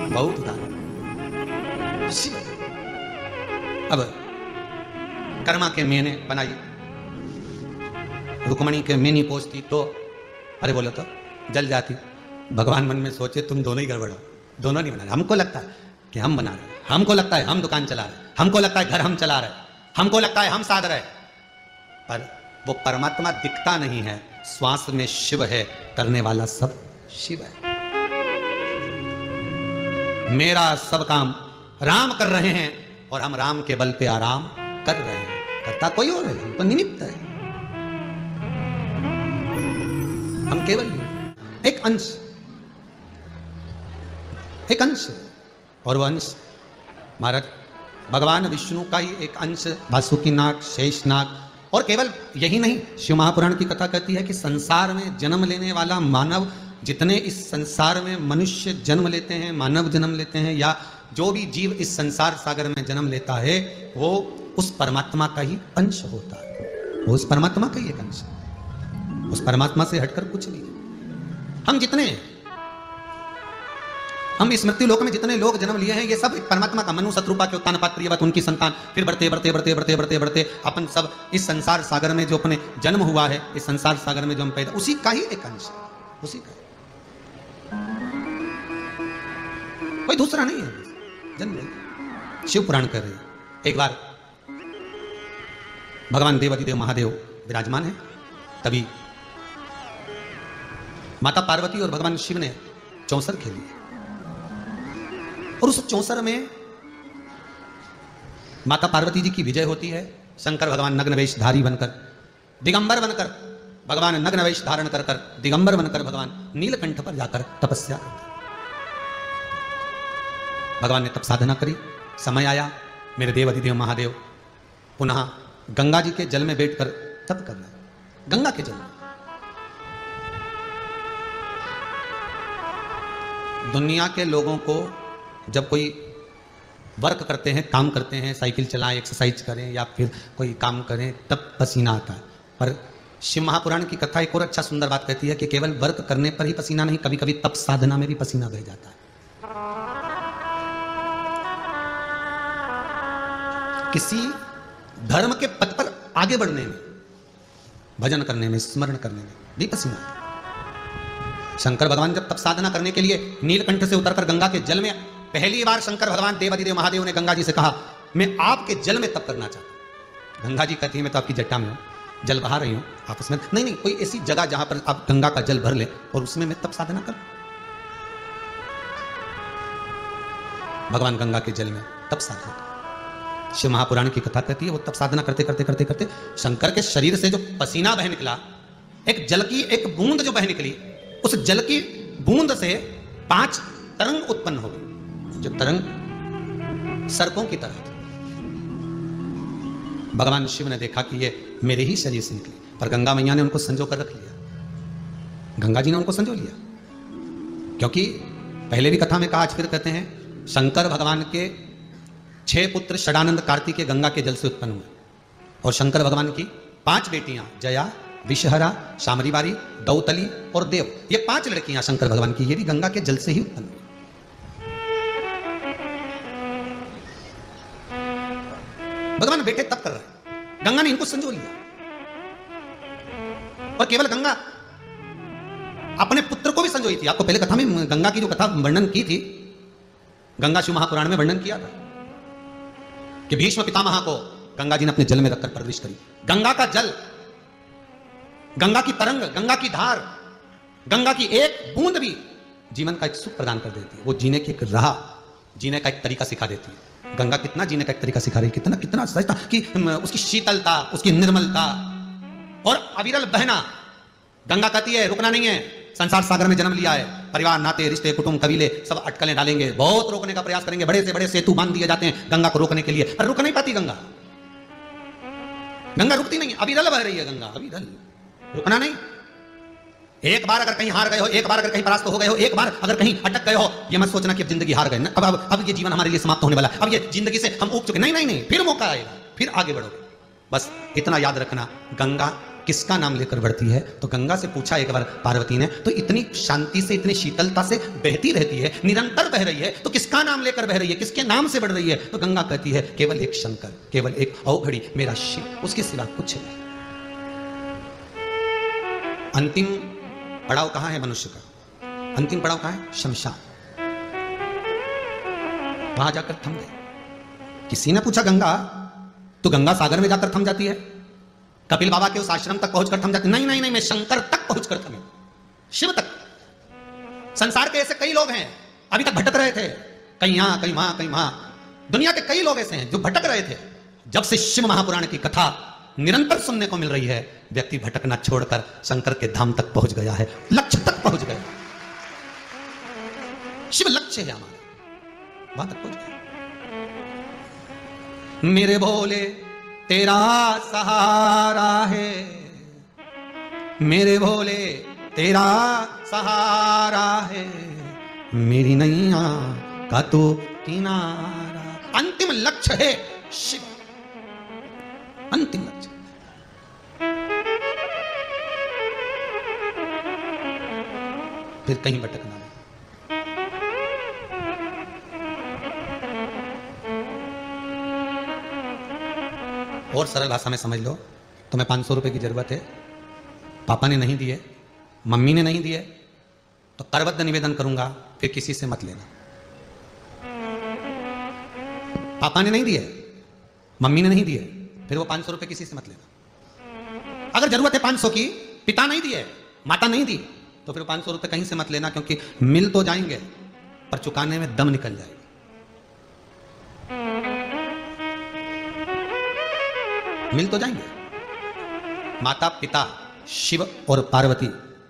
बहुत उदार। अब कर्मा के मैंने बनाई, रुक्मणी के मैं नहीं पहुंचती तो अरे बोलो तो जल जाती। भगवान मन में सोचे तुम दोनों ही गड़बड़ हो, दोनों नहीं बना रहे। हमको लगता है कि हम बना रहे, हमको लगता है हम दुकान चला रहे, हमको लगता है घर हम चला रहे, हमको लगता है हम साध रहे, पर वो परमात्मा दिखता नहीं है। श्वास में शिव है, करने वाला सब शिव है। मेरा सब काम राम कर रहे हैं और हम राम के बल पे आराम कर रहे हैं। करता कोई और है, तो निमित्त है। हम केवल एक अंश, एक अंश, और वह अंश महाराज भगवान विष्णु का ही एक अंश, वासुकीनाग, शेषनाग। और केवल यही नहीं, शिव महापुराण की कथा कहती है कि संसार में जन्म लेने वाला मानव, जितने इस संसार में मनुष्य जन्म लेते हैं, मानव जन्म लेते हैं, या जो भी जीव इस संसार सागर में जन्म लेता है, वो उस परमात्मा का ही अंश होता है। वो उस परमात्मा का ही एक अंश, उस परमात्मा से हटकर कुछ नहीं। हम जितने, हम इस मृत्यु लोक में जितने लोग जन्म लिए हैं, ये सब परमात्मा का। मनु शत्रुपा के उत्तान पात्रियवत उनकी संतान, फिर बढ़ते बढ़ते बढ़ते बढ़ते बढ़ते बढ़ते अपन सब इस संसार सागर में जो अपने जन्म हुआ है, इस संसार सागर में जो हम पैदा, उसी का ही एक अंश, उसी का, कोई दूसरा नहीं है। जन्म शिव पुराण कर रहे हैं। एक बार भगवान देवाधिदेव महादेव विराजमान है, तभी माता पार्वती और भगवान शिव ने चौसर खेली, और उस चौसर में माता पार्वती जी की विजय होती है। शंकर भगवान नग्न वेशधारी बनकर, दिगंबर बनकर, भगवान नग्न वेश धारण कर कर दिगंबर बनकर भगवान नीलकंठ पर जाकर तपस्या करते। भगवान ने तप साधना करी, समय आया, मेरे देव अधिदेव महादेव पुनः गंगा जी के जल में बैठकर तप करना है। गंगा के जल में दुनिया के लोगों को जब कोई वर्क करते हैं, काम करते हैं, साइकिल चलाएं, एक्सरसाइज करें या फिर कोई काम करें, तब पसीना आता है। पर शिव महापुराण की कथा एक और अच्छा सुंदर बात कहती है कि केवल वर्क करने पर ही पसीना नहीं, कभी कभी तप साधना में भी पसीना बह जाता है। किसी धर्म के पथ पर आगे बढ़ने में, भजन करने में, स्मरण करने में भी पसीना आता है। शंकर भगवान जब तप साधना करने के लिए नीलकंठ से उतरकर गंगा के जल में, पहली बार शंकर भगवान देवाधिदेव महादेव ने गंगा जी से कहा, मैं आपके जल में तप करना चाहता हूं। गंगा जी कहती है, मैं तो आपकी जट्टा में हूं, जल बहा रही हूं, आप उसमें नहीं नहीं, कोई ऐसी जगह जहां पर आप गंगा का जल भर ले और उसमें मैं तप साधना कर। भगवान गंगा के जल में तप साधना। शिव महापुराण की कथा कहती है, वो तप साधना करते करते करते करते शंकर के शरीर से जो पसीना बह निकला, एक जल की एक बूंद जो बह निकली, उस जल की बूंद से 5 तरंग उत्पन्न हो गई, जो तरंग सर्पों की तरह थी। भगवान शिव ने देखा कि ये मेरे ही शरीर से निकली, पर गंगा मैया ने उनको संजो कर रख लिया। गंगा जी ने उनको संजो लिया, क्योंकि पहले भी कथा में कहा, आज फिर कहते हैं, शंकर भगवान के 6 पुत्र षडानंद कार्तिकेय गंगा के जल से उत्पन्न हुए, और शंकर भगवान की 5 बेटियां, जया, विषहरा, शामरीवारी, दौतली और देव, ये 5 लड़कियां शंकर भगवान की, ये भी गंगा के जल से ही उत्पन्न हुई। भगवान बेटे तब कर रहे हैं, गंगा ने इनको संजो लिया। और केवल गंगा अपने पुत्र को भी संजोई थी। आपको पहले कथा में गंगा की जो कथा वर्णन की थी, गंगा शिव महापुराण में वर्णन किया था कि भीष्म पितामह को गंगा जी ने अपने जल में रखकर परवरिश करी। गंगा का जल, गंगा की तरंग, गंगा की धार, गंगा की एक बूंद भी जीवन का एक सुख प्रदान कर देती है। वो जीने की एक राह, जीने का एक तरीका सिखा देती है। गंगा कितना जीने का एक तरीका सिखा रही है, कितना कितना सहजता कि उसकी शीतलता, उसकी निर्मलता और अविरल बहना। गंगा कहती है रुकना नहीं है, संसार सागर में जन्म लिया है, परिवार, नाते, रिश्ते, कुटुंब, कबीले सब अटकलें डालेंगे, बहुत रोकने का प्रयास करेंगे, बड़े से बड़े सेतु बांध दिए जाते हैं गंगा को रोकने के लिए, पर रुक नहीं पाती गंगा। गंगा रुकती नहीं, अविरल बह रही है गंगा, अविरल, रुकना नहीं। एक बार अगर कहीं हार गए हो, एक बार अगर कहीं परास्त हो गए हो, एक बार अगर कहीं अटक गए हो, ये मत सोचना कि अब जिंदगी हार गए ना, अब ये जीवन हमारे लिए समाप्त होने वाला है, अब ये जिंदगी से हम ऊब चुके। नहीं नहीं नहीं, फिर मौका आएगा, फिर आगे बढ़ोगे। बस इतना याद रखना, गंगा किसका नाम लेकर बढ़ती है? तो गंगा से पूछा एक बार पार्वती ने, तो इतनी शांति से, इतनी शीतलता से बहती रहती है, निरंतर बह रही है, तो किसका नाम लेकर बह रही है, किसके नाम से बढ़ रही है? तो गंगा कहती है केवल एक शंकर, केवल एक अवघड़ी मेरा शिव, उसके सिवा कुछ नहीं। अंतिम पड़ाव कहां है मनुष्य का? अंतिम पड़ाव कहां है? शमशान। वहां जाकर थम गए। किसी ने पूछा गंगा, तो गंगा सागर में जाकर थम जाती है, कपिल बाबा के उस आश्रम तक पहुंचकर थम जाती? नहीं नहीं नहीं, मैं शंकर तक पहुंचकर थमी, शिव तक। संसार के ऐसे कई लोग हैं अभी तक भटक रहे थे, कहीं यहां कहीं वहां कहीं वहां। दुनिया के कई लोग ऐसे हैं जो भटक रहे थे। जब से शिव महापुराण की कथा निरंतर सुनने को मिल रही है, व्यक्ति भटकना छोड़कर शंकर के धाम तक पहुंच गया है, लक्ष्य तक पहुंच गया। शिव लक्ष्य है हमारा, वहां तक पहुंच गया। मेरे भोले तेरा सहारा है, मेरे भोले तेरा सहारा है, मेरी नैया का तो किनारा। अंतिम लक्ष्य है शिव, अंतिम लक्ष्य। फिर कहीं भटकना नहीं। और सरल भाषा में समझ लो, तुम्हें 500 रुपए की जरूरत है, पापा ने नहीं दिए, मम्मी ने नहीं दिए, तो करबद्ध निवेदन करूंगा, फिर किसी से मत लेना। पापा ने नहीं दिए, मम्मी ने नहीं दिए, फिर वो 500 रुपए किसी से मत लेना। अगर जरूरत है 500 की, पिता नहीं दिए, माता नहीं दी, तो फिर 500 रुपए कहीं से मत लेना, क्योंकि मिल तो जाएंगे पर चुकाने में दम निकल जाएगी। मिल तो जाएंगे। माता पिता शिव और पार्वती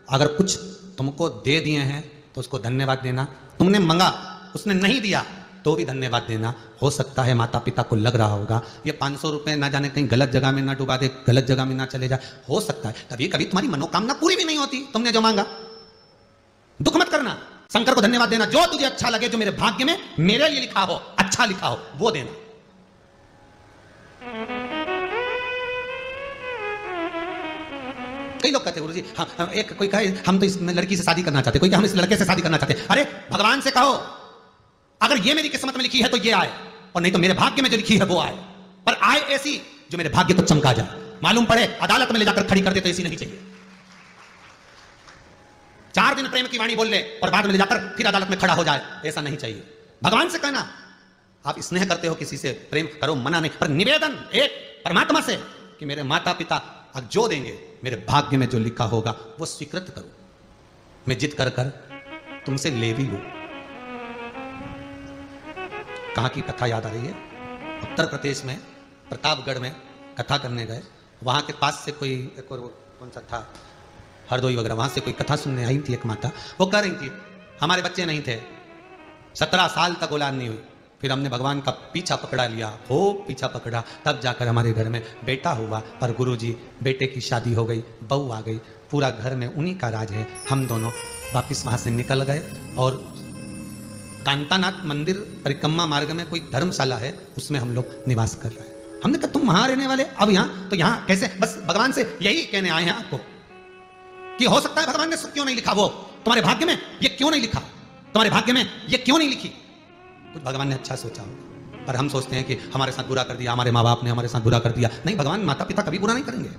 अगर कुछ तुमको दे दिए हैं तो उसको धन्यवाद देना। तुमने मंगा, उसने नहीं दिया, तो भी धन्यवाद देना। हो सकता है माता पिता को लग रहा होगा ये 500 रुपए ना जाने कहीं गलत जगह में ना डुबा दे, गलत जगह में ना चले जाए। हो सकता है कभी कभी तुम्हारी मनोकामना पूरी भी नहीं होती, तुमने जो मांगा। दुख मत करना, शंकर को धन्यवाद देना। जो तुझे अच्छा लगे, जो मेरे भाग्य में मेरे लिए लिखा हो, अच्छा लिखा हो, वो देना। कई लोग कहते हैं गुरुजी, हाँ, एक कोई कहे हम तो इस लड़की से शादी करना चाहते, कोई कहे हम इस लड़के से शादी करना चाहते। अरे भगवान से कहो अगर ये मेरी किस्मत में लिखी है तो ये आए, और नहीं तो मेरे भाग्य में जो लिखी है वो आए। पर आए ऐसी जो मेरे भाग्य को चमका जाए, मालूम पड़े अदालत में ले जाकर खड़ी कर दे, तो ऐसी नहीं चाहिए। 4 दिन प्रेम की वाणी बोल ले और बाद में ले जाकर फिर अदालत में खड़ा हो जाए, ऐसा नहीं चाहिए। भगवान से कहना, आप स्नेह करते हो किसी से, प्रेम करो, मना नहीं, पर निवेदन एक परमात्मा से कि मेरे माता पिता अब जो देंगे, मेरे भाग्य में जो लिखा होगा वो स्वीकृत करो। मैं जिद कर कर तुमसे ले भी लूं। कहां की कथा याद आ रही है? उत्तर प्रदेश में प्रतापगढ़ में कथा करने गए, वहां के पास से कोई एक और कौन सा था, हरदोई वगैरह, वहां से कोई कथा सुनने आई थी एक माता। वो कह रही थी हमारे बच्चे नहीं थे, 17 साल तक औलाद नहीं हुई, फिर हमने भगवान का पीछा पकड़ा लिया, हो पीछा पकड़ा, तब जाकर हमारे घर में बेटा हुआ। पर गुरुजी बेटे की शादी हो गई, बहू आ गई, पूरा घर में उन्हीं का राज है। हम दोनों वापिस वहां से निकल गए और कांतानाथ मंदिर परिक्रमा मार्ग में कोई धर्मशाला है, उसमें हम लोग निवास कर रहे हैं। हमने कहा तुम वहां रहने वाले, अब यहाँ तो यहाँ कैसे? बस भगवान से यही कहने आए हैं आपको कि हो सकता है भगवान ने क्यों नहीं लिखा, वो तुम्हारे भाग्य में ये क्यों नहीं लिखा, तुम्हारे भाग्य में ये क्यों नहीं लिखी। कुछ भगवान ने अच्छा सोचा होगा। पर हम सोचते हैं कि हमारे साथ बुरा कर दिया, हमारे माँ बाप ने हमारे साथ बुरा कर दिया। नहीं, भगवान माता पिता कभी बुरा नहीं करेंगे,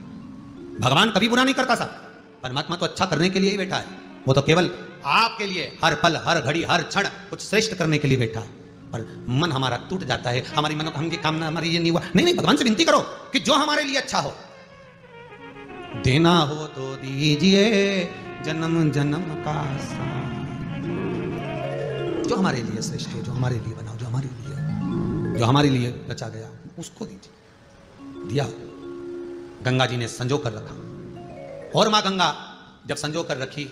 भगवान कभी बुरा नहीं करता साहब। परमात्मा तो अच्छा करने के लिए ही बैठा है, वो तो केवल आपके लिए हर पल हर घड़ी हर क्षण कुछ श्रेष्ठ करने के लिए बैठा है। पर मन हमारा टूट जाता है, हमारी मनोकामना हमारी ये नहीं हुआ। नहीं नहीं, भगवान से विनती करो कि जो हमारे लिए अच्छा हो, देना हो तो दीजिए जन्म जन्म का साथ, जो हमारे लिए श्रेष्ठ है, जो हमारे लिए बनाओ, जो हमारे लिए रचा गया उसको दीजिए। दिया, गंगा जी ने संजो कर रखा। और मां गंगा जब संजो कर रखी,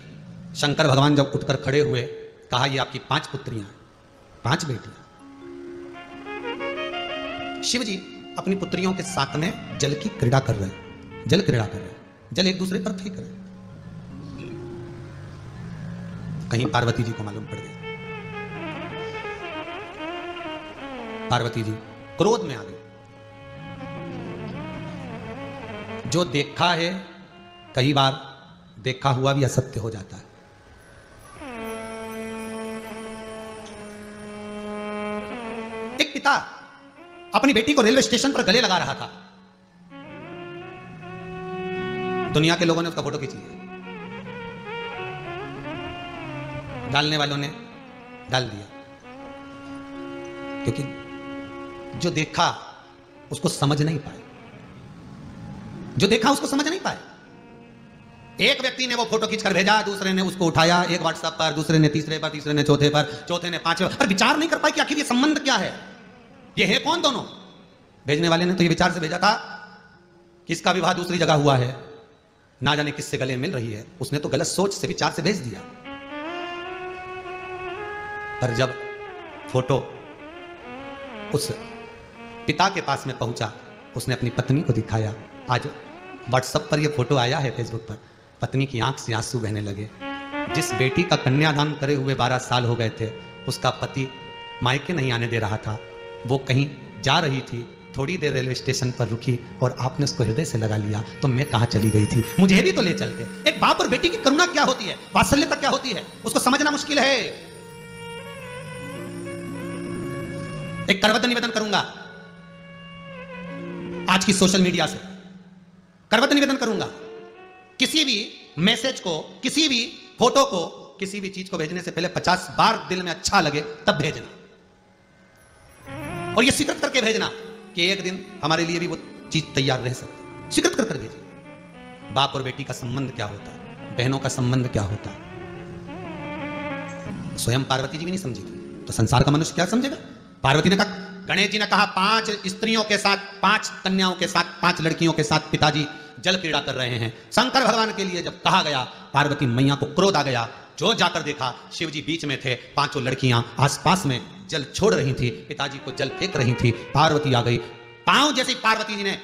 शंकर भगवान जब उठकर खड़े हुए, कहा ये आपकी 5 पुत्रियां, 5 बेटियां। शिव जी अपनी पुत्रियों के साथ में जल की क्रीड़ा कर रहे हैं, जल क्रीड़ा कर रहे हैं, जल एक दूसरे पर फेंक रहे हैं। कहीं पार्वती जी को मालूम पड़ गया, पार्वती जी क्रोध में आ गई। जो देखा है कई बार देखा हुआ भी असत्य हो जाता है। एक पिता अपनी बेटी को रेलवे स्टेशन पर गले लगा रहा था, दुनिया के लोगों ने उसका फोटो खींच लिया, डालने वालों ने डाल दिया, क्योंकि जो देखा उसको समझ नहीं पाए, जो देखा उसको समझ नहीं पाए। एक व्यक्ति ने वो फोटो खींचकर भेजा, दूसरे ने उसको उठाया, एक व्हाट्सएप पर, दूसरे ने तीसरे पर, तीसरे ने चौथे पर, चौथे ने पांचवे पर, विचार नहीं कर पाए कि आखिर ये संबंध क्या है, ये है कौन दोनों। भेजने वाले ने तो ये विचार से भेजा था कि इसका विवाह दूसरी जगह हुआ है, ना जाने किससे गले मिल रही है। उसने तो गलत सोच से विचार से भेज दिया। पर जब फोटो उस पिता के पास में पहुंचा, उसने अपनी पत्नी को दिखाया। आज व्हाट्सएप पर यह फोटो आया है, फेसबुक पर, पत्नी की आंख से आंसू बहने लगे। जिस बेटी का कन्यादान करे हुए 12 साल हो गए थे, उसका पति मायके नहीं आने दे रहा था, वो कहीं जा रही थी, थोड़ी देर रेलवे स्टेशन पर रुकी और आपने उसको हृदय से लगा लिया। तो मैं कहां चली गई थी, मुझे भी तो ले चलते। एक बाप और बेटी की करुणा क्या होती है, वात्सल्यता क्या होती है, उसको समझना मुश्किल है। एक करवत निवेदन करूंगा आज की सोशल मीडिया से, करवत निवेदन करूंगा, किसी भी मैसेज को, किसी भी फोटो को, किसी भी चीज को भेजने से पहले 50 बार दिल में अच्छा लगे तब भेजना, और ये स्वीकृत करके भेजना कि एक दिन हमारे लिए भी वो चीज तैयार रह सकती। स्वीकृत कर भेजिए। बाप और बेटी का संबंध क्या होता है, बहनों का संबंध क्या होता है, स्वयं पार्वती जी भी नहीं समझी थी, तो संसार का मनुष्य क्या समझेगा। पार्वती ने कहा, गणेश जी ने कहा 5 स्त्रियों के साथ, 5 कन्याओं के साथ, 5 लड़कियों के साथ पिताजी जल क्रीड़ा कर रहे हैं। शंकर भगवान के लिए जब कहा गया, पार्वती मैया को क्रोध आ गया। जो जाकर देखा, शिव जी बीच में थे, 5 लड़कियां आसपास में जल छोड़ रही थी, पिताजी को जल फेंक रही थी। पार्वती आ गई, पांव जैसे पार्वती जी ने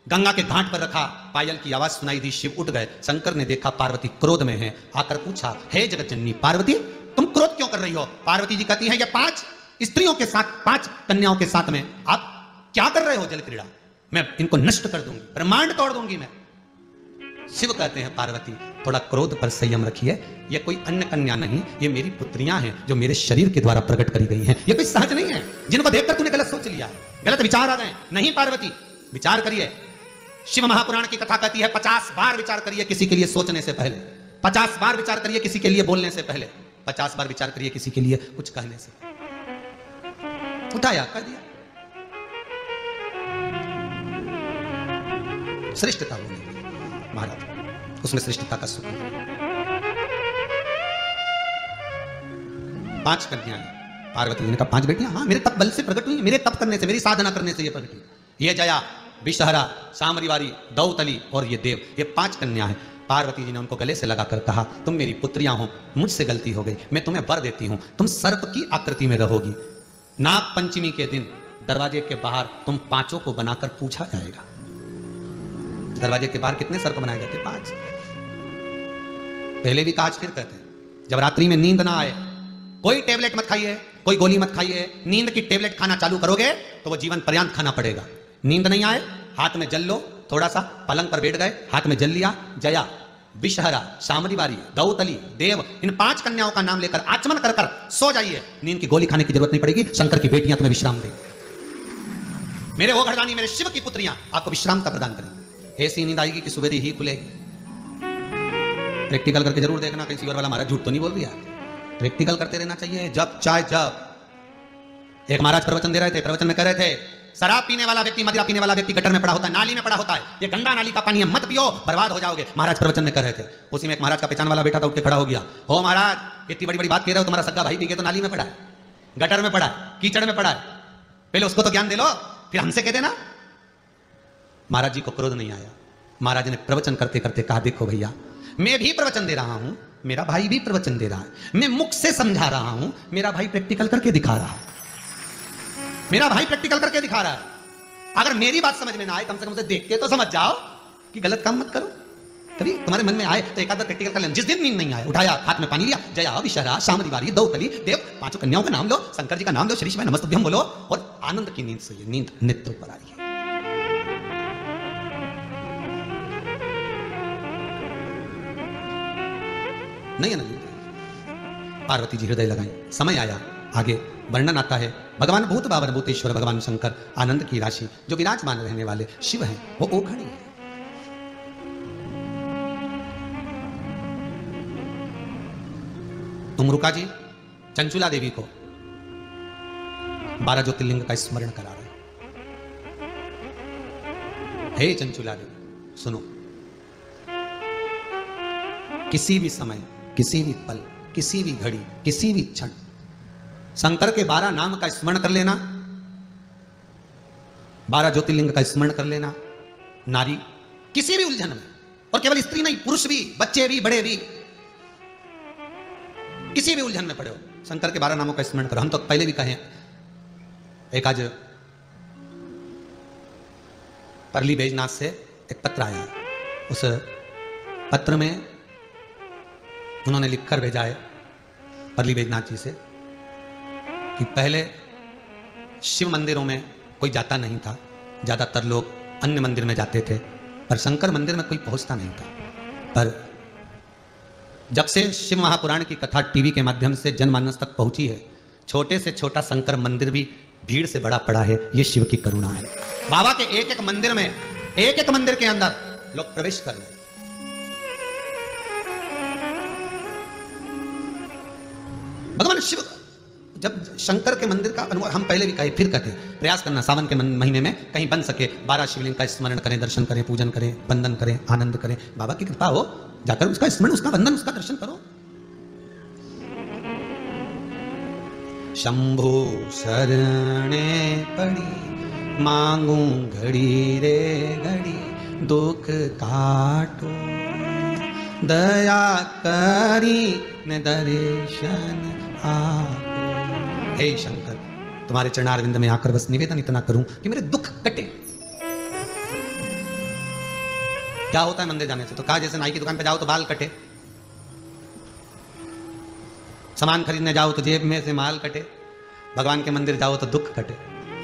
गंगा के घाट पर रखा, पायल की आवाज सुनाई दी, शिव उठ गए। शंकर ने देखा पार्वती क्रोध में है, आकर पूछा, हे जगत जननी पार्वती, तुम क्रोध क्यों कर रही हो। पार्वती जी कहती है, ये 5 स्त्रियों के साथ, 5 कन्याओं के साथ में आप क्या कर रहे हो जल क्रीड़ा, मैं इनको नष्ट कर दूंगी, ब्रह्मांड तोड़ दूंगी मैं। शिव कहते हैं, पार्वती थोड़ा क्रोध पर संयम रखिए, ये कोई अन्य कन्या नहीं, ये मेरी पुत्रियां हैं जो मेरे शरीर के द्वारा प्रकट करी गई हैं, ये कोई सहज नहीं है जिनको देखकर तूने गलत सोच लिया, गलत विचार आ गए। नहीं पार्वती, विचार करिए। शिव महापुराण की कथा कहती है 50 बार विचार करिए किसी के लिए सोचने से पहले, 50 बार विचार करिए किसी के लिए बोलने से पहले, 50 बार विचार करिए किसी के लिए कुछ कहने से। उठाया, कर दिया, श्रेष्ठता बोली महाराज, उसमें श्रेष्ठता का सुख। 5 कन्याएं, पार्वती ने कहा 5 बेटियां, हाँ मेरे तप बल से प्रकट हुई, मेरे तप करने से, मेरी साधना करने से ये प्रकट हुई। ये जया, विषहरा, सामरीवारी, दौतली और ये देव, ये 5 कन्या हैं। पार्वती जी ने उनको गले से लगाकर कहा, तुम मेरी पुत्रियां हो, मुझसे गलती हो गई, मैं तुम्हें वर देती हूं, तुम सर्प की आकृति में रहोगी। नाग पंचमी के दिन दरवाजे के बाहर तुम 5 को बनाकर पूछा जाएगा। दरवाजे के बाहर कितने सर्प बनाए जाते? 5। पहले भी कहा, आज फिर कहते हैं, जब रात्रि में नींद ना आए, कोई टेबलेट मत खाइए, कोई गोली मत खाइए, नींद की टेबलेट खाना चालू करोगे तो वो जीवन पर्यंत खाना पड़ेगा। नींद नहीं आए, हाथ में जल लो, थोड़ा सा पलंग पर बैठ गए, हाथ में जल लिया, जया, विषहरा, सामरीवारी, दौतली, देव, इन 5 कन्याओं का नाम लेकर आचमन कर कर सो जाइए, नींद की गोली खाने की जरूरत नहीं पड़ेगी, शंकर की बेटियां तुम्हें विश्राम देंगी। मेरे वो घरदानी, मेरे शिव की पुत्रियां आपको विश्रामता प्रदान करें। ऐसी नींद आएगी कि सुबह ही खुलेगी। प्रैक्टिकल करके जरूर देखना, कहीं सीवर वाला महाराज झूठ तो नहीं बोल दिया। प्रैक्टिकल करते रहना चाहिए। जब चाहे जब। एक महाराज प्रवचन दे रहे थे, प्रवचन में कह रहे थे शराब पीने वाला व्यक्ति, मदिरा पीने वाला व्यक्ति गटर में पड़ा होता है, नाली में पड़ा होता है, ये गंगा नाली का पानी है, मत पियो, बर्बाद हो जाओगे। महाराज प्रवचन में कह रहे थे। उसी में एक महाराज का पहचान वाला बेटा था, उठ के खड़ा हो गया। हो महाराज, इतनी बड़ी बड़ी बात कह रहे हो, तुम्हारा सगा भाई पी के तो नाली में पड़ा है, गटर में पड़ा है, कीचड़ में पड़ा है, पहले उसको तो ज्ञान दे लो, फिर हमसे कह देना। महाराज जी को क्रोध नहीं आया। महाराज ने प्रवचन करते करते कहा, देखो भैया, मैं भी प्रवचन दे रहा हूं, मेरा भाई भी प्रवचन दे रहा है, मैं मुख से समझा रहा हूं, मेरा भाई प्रैक्टिकल करके दिखा रहा है, मेरा भाई प्रैक्टिकल करके दिखा रहा है। अगर मेरी बात समझ में ना आए, कम से कम से देख के तो समझ जाओ कि गलत काम मत करो। कभी तुम्हारे मन में आए तो एक आधा प्रैक्टिकल कर लेना। जिस दिन नींद नहीं आए, उठाया, हाथ में पानी लिया, जया विशरा शाम दिवारी दो तली देव, पांचों कन्याओं का नाम लो, शंकर जी का नाम लो, श्री शिवाय नमस्तुभ्यम बोलो, और आनंद की नींद सोइए। नींद नेत्रों पर आ रही है। नहीं है ना? पार्वती जी हृदय लगाएं। समय आया, आगे वर्णन आता है। भगवान भूत बाबर भूतेश्वर भगवान शंकर आनंद की राशि जो विराजमान रहने वाले शिव हैं, वो ओघड़ी है। तुमरुका जी चंचुला देवी को 12 ज्योतिर्लिंग का स्मरण करा रहे। हे चंचुला देवी, सुनो, किसी भी समय, किसी भी पल, किसी भी घड़ी, किसी भी क्षण शंकर के 12 नाम का स्मरण कर लेना, 12 ज्योतिर्लिंग का स्मरण कर लेना। नारी किसी भी उलझन में, और केवल स्त्री नहीं, पुरुष भी, बच्चे भी, बड़े भी, किसी भी उलझन में पड़े हो, शंकर के 12 नामों का स्मरण करो। हम तो पहले भी कहें, एक आज परली बैजनाथ से एक पत्र आया। उस पत्र में उन्होंने लिखकर भेजा है परली बैजनाथ जी से कि पहले शिव मंदिरों में कोई जाता नहीं था, ज्यादातर लोग अन्य मंदिर में जाते थे, पर शंकर मंदिर में कोई पहुंचता नहीं था। पर जब से शिव महापुराण की कथा टीवी के माध्यम से जनमानस तक पहुंची है, छोटे से छोटा शंकर मंदिर भी भीड़ से बड़ा पड़ा है। ये शिव की करुणा है। बाबा के एक एक मंदिर में, एक एक मंदिर के अंदर लोग प्रवेश कर रहे हैं। भगवान शिव, जब शंकर के मंदिर का अनुभव, हम पहले भी कहे, फिर कहते, प्रयास करना सावन के महीने में कहीं बन सके 12 शिवलिंग का स्मरण करें, दर्शन करें, पूजन करें, वंदन करें, आनंद करें। बाबा की कृपा हो, जाकर उसका स्मरण, उसका वंदन, उसका दर्शन करो। शंभु शरणे पड़ी मांगू घड़ी रे घड़ी, दुख काटो दया करी न दर्शन आपो। हे शंकर, तुम्हारे चरणारविंद में आकर बस निवेदन इतना करूं कि मेरे दुख कटे। क्या होता है मंदिर जाने से? तो कहा जैसे नाई की दुकान पे जाओ तो बाल कटे, सामान खरीदने जाओ तो जेब में से माल कटे, भगवान के मंदिर जाओ तो दुख कटे।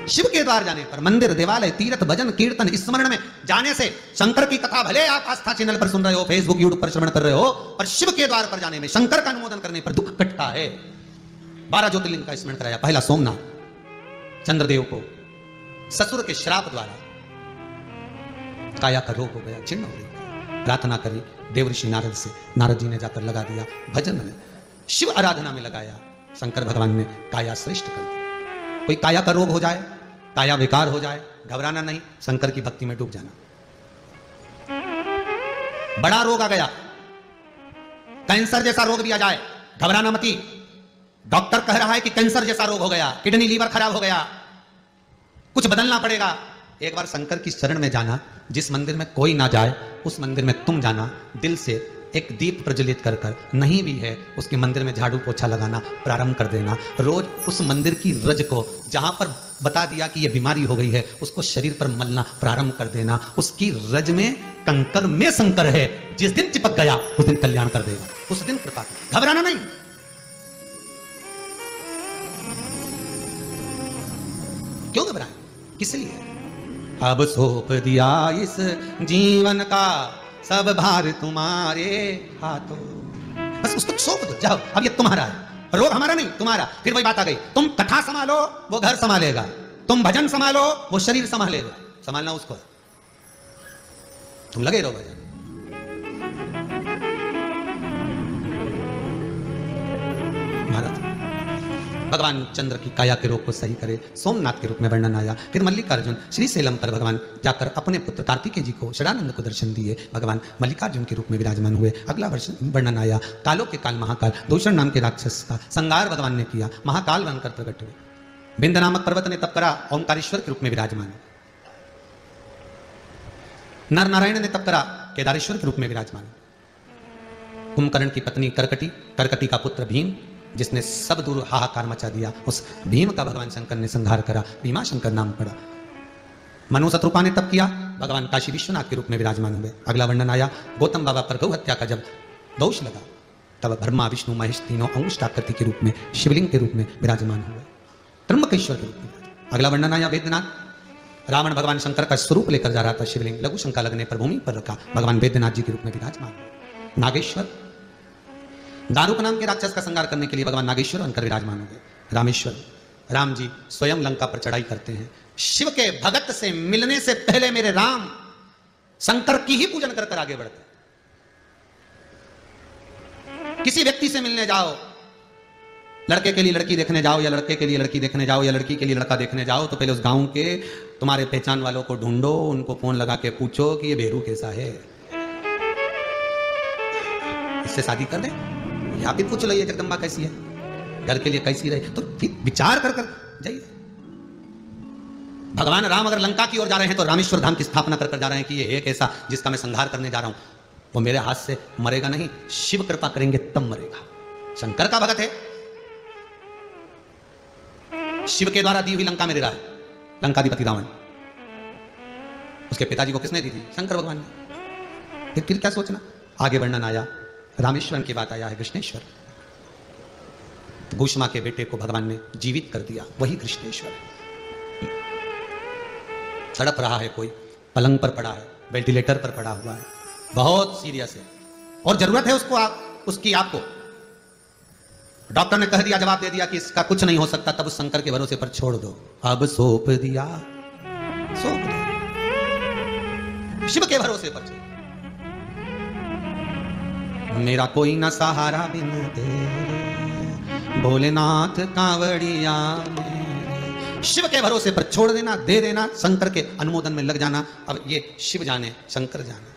शिव के द्वार जाने पर, मंदिर, देवालय, तीर्थ, भजन, कीर्तन, स्मरण में जाने से, शंकर की कथा भले आप आस्था चैनल पर सुन रहे हो, फेसबुक यूट्यूब पर श्रवण कर रहे हो, पर शिव के द्वार पर जाने में, शंकर का अनुमोदन करने पर दुख कटता है। 12 ज्योतिर्लिंग का स्मरण कराया। पहला सोमनाथ, चंद्रदेव को ससुर के श्राप द्वारा काया का रोग हो गया, चिन्ह हो गई। प्रार्थना करी देवऋषि नारद से, नारद जी ने जाकर लगा दिया भजन में, शिव आराधना में लगाया। शंकर भगवान ने काया श्रेष्ठ कर दी। कोई काया का रोग हो जाए, काया विकार हो जाए, घबराना नहीं, शंकर की भक्ति में डूब जाना। बड़ा रोग आ गया, कैंसर जैसा रोग भी आ जाए, घबराना मती। डॉक्टर कह रहा है कि कैंसर जैसा रोग हो गया, किडनी लीवर खराब हो गया, कुछ बदलना पड़ेगा। एक बार शंकर की शरण में जाना। जिस मंदिर में कोई ना जाए, उस मंदिर में तुम जाना, दिल से एक दीप प्रज्वलित कर कर, नहीं भी है उसके मंदिर में झाड़ू पोछा लगाना प्रारंभ कर देना। रोज उस मंदिर की रज को, जहां पर बता दिया कि यह बीमारी हो गई है, उसको शरीर पर मलना प्रारंभ कर देना। उसकी रज में कंकर में शंकर है, जिस दिन चिपक गया उस दिन कल्याण कर देगा, उस दिन कृपा कर। घबराना नहीं। क्यों घबराएं? किस लिए? अब सौंप दिया इस जीवन का सब भार तुम्हारे हाथों। बस उसको सौंप दो, जाओ, अब ये तुम्हारा है, रोग हमारा नहीं, तुम्हारा। फिर वही बात आ गई, तुम कथा संभालो, वो घर संभालेगा। तुम भजन संभालो, वो शरीर संभालेगा, संभालना उसको, तुम लगे रहो भजन। महाराज भगवान चंद्र की काया के रोग को सही करे, सोमनाथ के रूप में वर्णन आया। फिर मल्लिकार्जुन श्री सेलम पर भगवान जाकर अपने पुत्र कार्तिकेय जी को, षडानंद को दर्शन दिए। भगवान मल्लिकार्जुन के रूप में विराजमान हुए। अगला वर्णन आया कालों के काल महाकाल दूषण नाम के राक्षस का संहार भगवान ने किया, महाकाल बनकर प्रकट हुए। बिंद नामक पर्वत ने तप करा, ओंकारेश्वर के रूप में विराजमान। नर नारायण ने तप करा, केदारेश्वर के रूप में विराजमान। कुंभकर्ण की पत्नी करकटी का पुत्र भीम, जिसने सब दूर हाहाकार मचा दिया, उस भीम का भगवान शंकर ने संहार करा, भीमा शंकर नाम पड़ा। मनु शत्रुपा ने तप किया, भगवान काशी विश्वनाथ के रूप में विराजमान हुए। अगला वर्णन आया गौतम बाबा पर गौ हत्या का जब दोष लगा, तब ब्रह्मा विष्णु महेश तीनों अंगुष्ठाकृति के रूप में शिवलिंग के रूप में विराजमान हुए, त्र्यंबकेश्वर के रूप में। अगला वर्णन आया वेद्यनाथ, रावण भगवान शंकर का स्वरूप लेकर जा रहा था, शिवलिंग लघु शंका लगने पर भूमि पर रखा, भगवान वेद्यनाथ जी के रूप में विराजमान। नागेश्वर, दारुक नाम के राक्षस का संहार करने के लिए भगवान नागेश्वर बनकर विराजमान हो गए। रामेश्वर, राम जी स्वयं लंका पर चढ़ाई करते हैं। शिव के भगत से मिलने से पहले मेरे राम शंकर की ही पूजन कर आगे बढ़ते। किसी व्यक्ति से मिलने जाओ, लड़के के लिए लड़की देखने जाओ, या लड़के के लिए लड़की देखने जाओ, या लड़की के लिए लड़का देखने जाओ, तो पहले उस गांव के तुम्हारे पहचान वालों को ढूंढो, उनको फोन लगा के पूछो कि ये बेरू कैसा है, इससे शादी कर दे, या फिर पूछ लो ये जगदम्बा कैसी है, घर के लिए कैसी रहे, तो विचार कर जाइए। भगवान राम अगर लंका की ओर जा रहे हैं तो रामेश्वर धाम की स्थापना कर जा रहे हैं कि ये एक ऐसा जिसका मैं संहार करने जा रहा हूं, वो मेरे हाथ से मरेगा नहीं, शिव कृपा करेंगे तब मरेगा। शंकर का भगत है, शिव के द्वारा दी हुई लंका में रह रहा है, लंकाधिपति रावण। उसके पिताजी को किसने दी थी? शंकर भगवान ने। फिर क्या सोचना। आगे वर्णन आया, रामेश्वरन की बात आया है कृष्णेश्वर। भूष्मा के बेटे को भगवान ने जीवित कर दिया, वही कृष्णेश्वर है। तड़प रहा है कोई, पलंग पर पड़ा है, वेंटिलेटर पर पड़ा हुआ है, बहुत सीरियस है और जरूरत है उसको, उसकी आपको। डॉक्टर ने कह दिया, जवाब दे दिया कि इसका कुछ नहीं हो सकता, तब उस शंकर के भरोसे पर छोड़ दो। अब सौंप दिया, सौंप दो शिव के भरोसे पर। मेरा कोई ना सहारा बिन तेरे, भोलेनाथ कांवड़िया मेरे। शिव के भरोसे पर छोड़ देना, दे देना, शंकर के अनुमोदन में लग जाना। अब ये शिव जाने, शंकर जाने,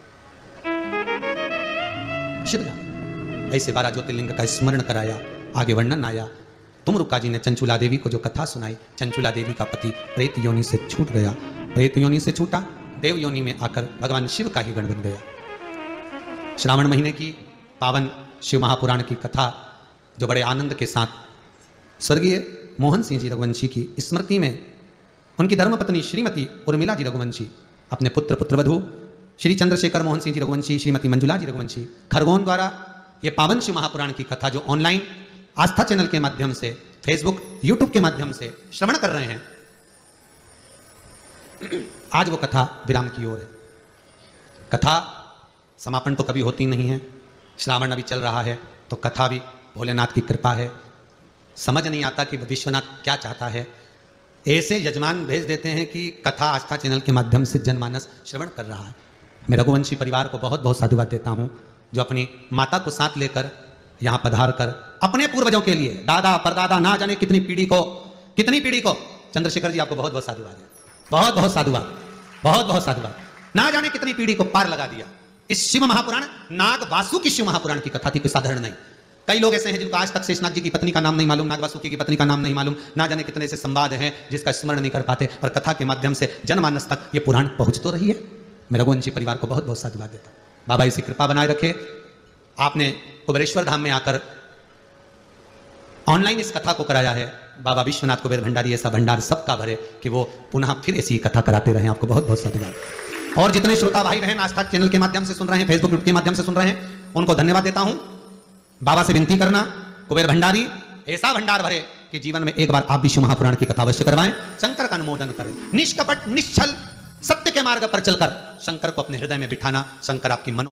शिव जाने। ऐसे 12 ज्योतिर्लिंग का स्मरण कराया। आगे वर्णन आया, तुमरुका जी ने चंचुला देवी को जो कथा सुनाई, चंचुला देवी का पति प्रेत योनि से छूट गया, प्रेत योनि से छूटा, देव योनि में आकर भगवान शिव का ही गण बन गया। श्रावण महीने की पावन शिव महापुराण की कथा जो बड़े आनंद के साथ स्वर्गीय मोहन सिंह जी रघुवंशी की स्मृति में उनकी धर्मपत्नी श्रीमती उर्मिला जी रघुवंशी अपने पुत्र पुत्रवधू श्री चंद्रशेखर मोहन सिंह जी रघुवंशी, श्रीमती मंजुला जी रघुवंशी खरगोन द्वारा ये पावन शिव महापुराण की कथा जो ऑनलाइन आस्था चैनल के माध्यम से, फेसबुक, यूट्यूब के माध्यम से श्रवण कर रहे हैं, आज वो कथा विराम की ओर है। कथा समापन तो कभी होती नहीं है। श्रावण अभी चल रहा है तो कथा भी भोलेनाथ की कृपा है। समझ नहीं आता कि विश्वनाथ क्या चाहता है। ऐसे यजमान भेज देते हैं कि कथा आस्था चैनल के माध्यम से जनमानस श्रवण कर रहा है। मैं रघुवंशी परिवार को बहुत बहुत साधुवाद देता हूँ जो अपनी माता को साथ लेकर यहाँ पधार कर अपने पूर्वजों के लिए, दादा परदादा ना जाने कितनी पीढ़ी को, चंद्रशेखर जी आपको बहुत बहुत साधुवाद है, बहुत बहुत साधुवाद, बहुत बहुत साधुवाद। ना जाने कितनी पीढ़ी को पार लगा दिया। इस शिव महापुराण, नाग वासु की शिव महापुराण की कथा थी, कोई साधारण नहीं। कई लोग ऐसे हैं जिनको आज तक शेषनाग जी की पत्नी का नाम नहीं मालूम, नाग वासुकी की पत्नी का नाम नहीं मालूम, ना जाने कितने ऐसे संवाद हैं जिसका स्मरण नहीं कर पाते, पर कथा के माध्यम से जनमानस तक ये पुराण पहुंच तो रही है। मैं रघुवंशी परिवार को बहुत बहुत साधुवाद देता हूं। बाबा इसी कृपा बनाए रखे। आपने कुबेरेश्वर धाम में आकर ऑनलाइन इस कथा को कराया है। बाबा विश्वनाथ कुबेर भंडारी ऐसा भंडार सबका भरे कि वो पुनः फिर ऐसी कथा कराते रहे। आपको बहुत बहुत साधुवाद। और जितने श्रोता भाई बहन आस्था चैनल के माध्यम से सुन रहे हैं, फेसबुक के माध्यम से सुन रहे हैं, उनको धन्यवाद देता हूं। बाबा से विनती करना, कुबेर भंडारी ऐसा भंडार भरे कि जीवन में एक बार आप भी शिव महापुराण की कथा अवश्य करवाएं, शंकर का अनुमोदन करें। निष्कपट निश्चल सत्य के मार्ग पर चलकर शंकर को अपने हृदय में बिठाना, शंकर आपकी मनो